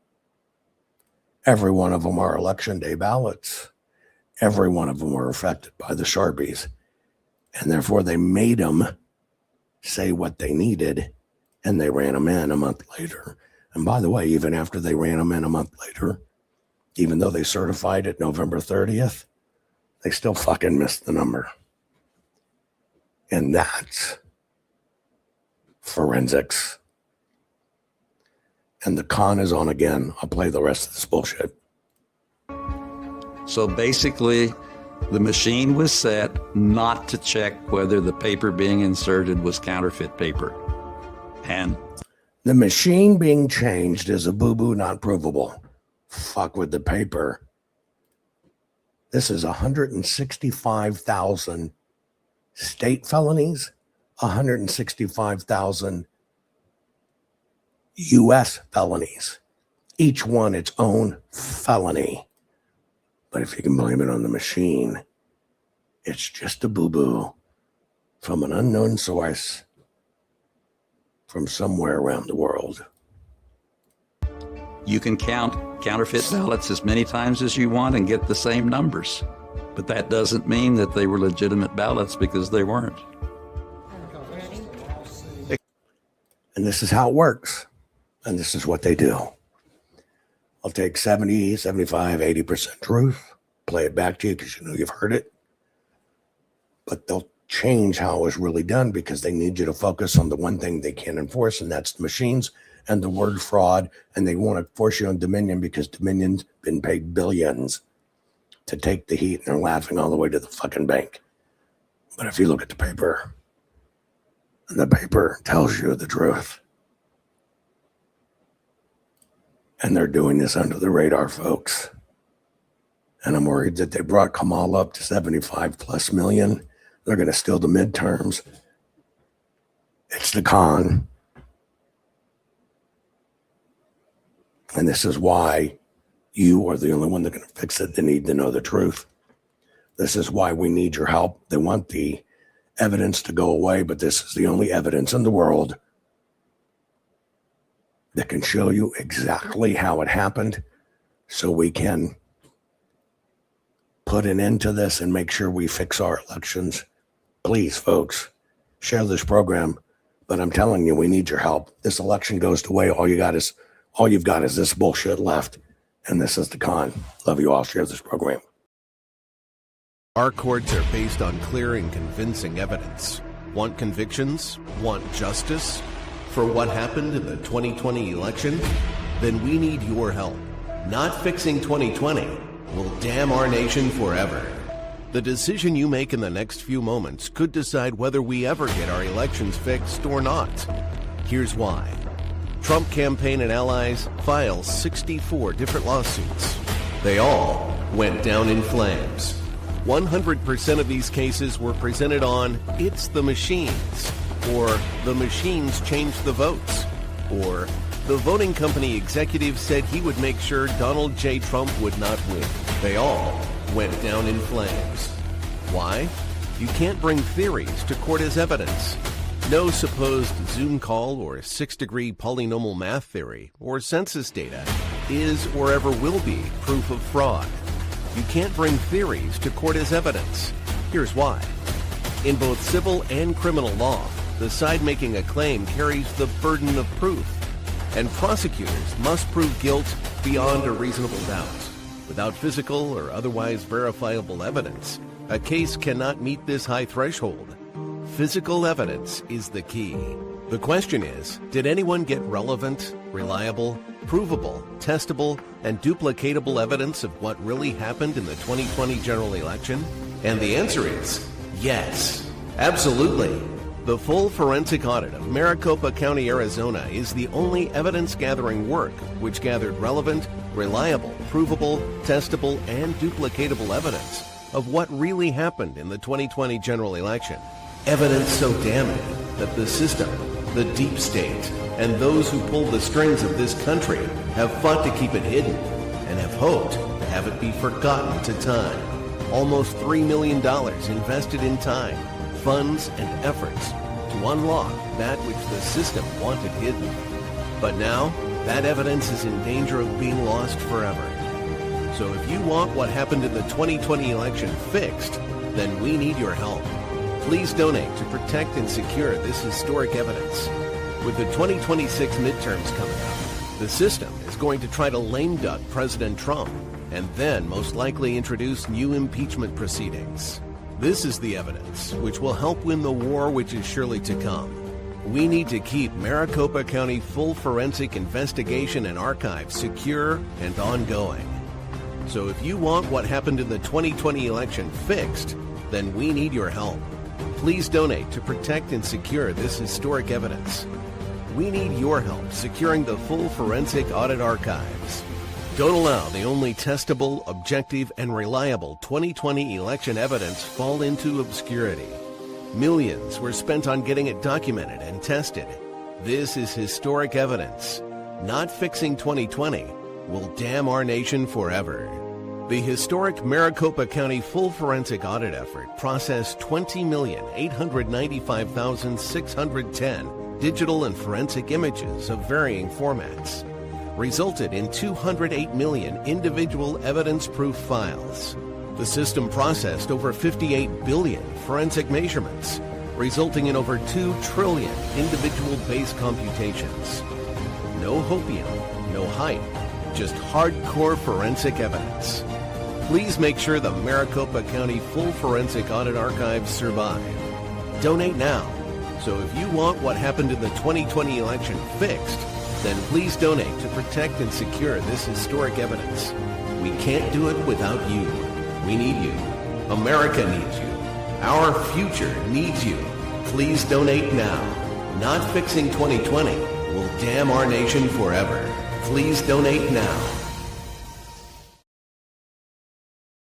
Every one of them are election day ballots. Every one of them were affected by the Sharpies. And therefore they made them say what they needed, and they ran them in a month later. And by the way, even after they ran them in a month later, even though they certified it November 30th, they still fucking missed the number. And that's forensics. And the con is on again. I'll play the rest of this bullshit. So basically, the machine was set not to check whether the paper being inserted was counterfeit paper. And the machine being changed is a boo-boo not provable. Fuck with the paper. This is 165,000 state felonies, 165,000 U.S. felonies, each one its own felony. But if you can blame it on the machine, it's just a boo-boo from an unknown source from somewhere around the world. You can count counterfeit ballots as many times as you want and get the same numbers. But that doesn't mean that they were legitimate ballots, because they weren't. And this is how it works. And this is what they do. I'll take 70, 75, 80% truth, play it back to you because you know you've heard it. But they'll change how it was really done because they need you to focus on the one thing they can't enforce, and that's the machines and the word fraud. And they want to force you on Dominion because Dominion's been paid billions to take the heat, and they're laughing all the way to the fucking bank. But if you look at the paper, and the paper tells you the truth. And they're doing this under the radar, folks. And I'm worried that they brought Kamal up to 75 plus million. They're going to steal the midterms. It's the con. And this is why you are the only one that can fix it. They need to know the truth. This is why we need your help. They want the evidence to go away, but this is the only evidence in the world that can show you exactly how it happened, so we can put an end to this and make sure we fix our elections. Please, folks, share this program. But I'm telling you, we need your help. This election goes to way. All you've got is this bullshit left. And this is the con. Love you all. Share this program. Our courts are based on clear and convincing evidence. Want convictions? Want justice? For what happened in the 2020 election? Then we need your help. Not fixing 2020 will damn our nation forever. The decision you make in the next few moments could decide whether we ever get our elections fixed or not. Here's why. Trump campaign and allies filed 64 different lawsuits. They all went down in flames. 100% of these cases were presented on "It's the machines," or "The machines changed the votes," or "The voting company executive said he would make sure Donald J. Trump would not win." They all went down in flames. Why? You can't bring theories to court as evidence. No supposed Zoom call or six-degree polynomial math theory or census data is or ever will be proof of fraud. You can't bring theories to court as evidence. Here's why. In both civil and criminal law, the side making a claim carries the burden of proof, and prosecutors must prove guilt beyond a reasonable doubt. Without physical or otherwise verifiable evidence, a case cannot meet this high threshold. Physical evidence is the key. The question is, did anyone get relevant, reliable, provable, testable, and duplicatable evidence of what really happened in the 2020 general election? And the answer is yes, absolutely. The full forensic audit of Maricopa County, Arizona is the only evidence-gathering work which gathered relevant, reliable, provable, testable, and duplicatable evidence of what really happened in the 2020 general election. Evidence so damning that the system, the deep state, and those who pulled the strings of this country have fought to keep it hidden and have hoped to have it be forgotten to time. Almost $3 million invested in time, funds, and efforts to unlock that which the system wanted hidden. But now, that evidence is in danger of being lost forever. So if you want what happened in the 2020 election fixed, then we need your help. Please donate to protect and secure this historic evidence. With the 2026 midterms coming up, the system is going to try to lame duck President Trump and then most likely introduce new impeachment proceedings. This is the evidence which will help win the war which is surely to come. We need to keep Maricopa County full forensic investigation and archive secure and ongoing. So if you want what happened in the 2020 election fixed, then we need your help. Please donate to protect and secure this historic evidence. We need your help securing the full forensic audit archives. Don't allow the only testable, objective, and reliable 2020 election evidence fall into obscurity. Millions were spent on getting it documented and tested. This is historic evidence. Not fixing 2020 will damn our nation forever. The historic Maricopa County full forensic audit effort processed 20,895,610 digital and forensic images of varying formats. resulted in 208 million individual evidence-proof files. The system processed over 58 billion forensic measurements, resulting in over 2 trillion individual base computations. No hopium, no hype, just hardcore forensic evidence. Please make sure the Maricopa County Full Forensic Audit Archives survive. Donate now. So if you want what happened in the 2020 election fixed, then please donate to protect and secure this historic evidence. We can't do it without you. We need you. America needs you. Our future needs you. Please donate now. Not fixing 2020 will damn our nation forever. Please donate now.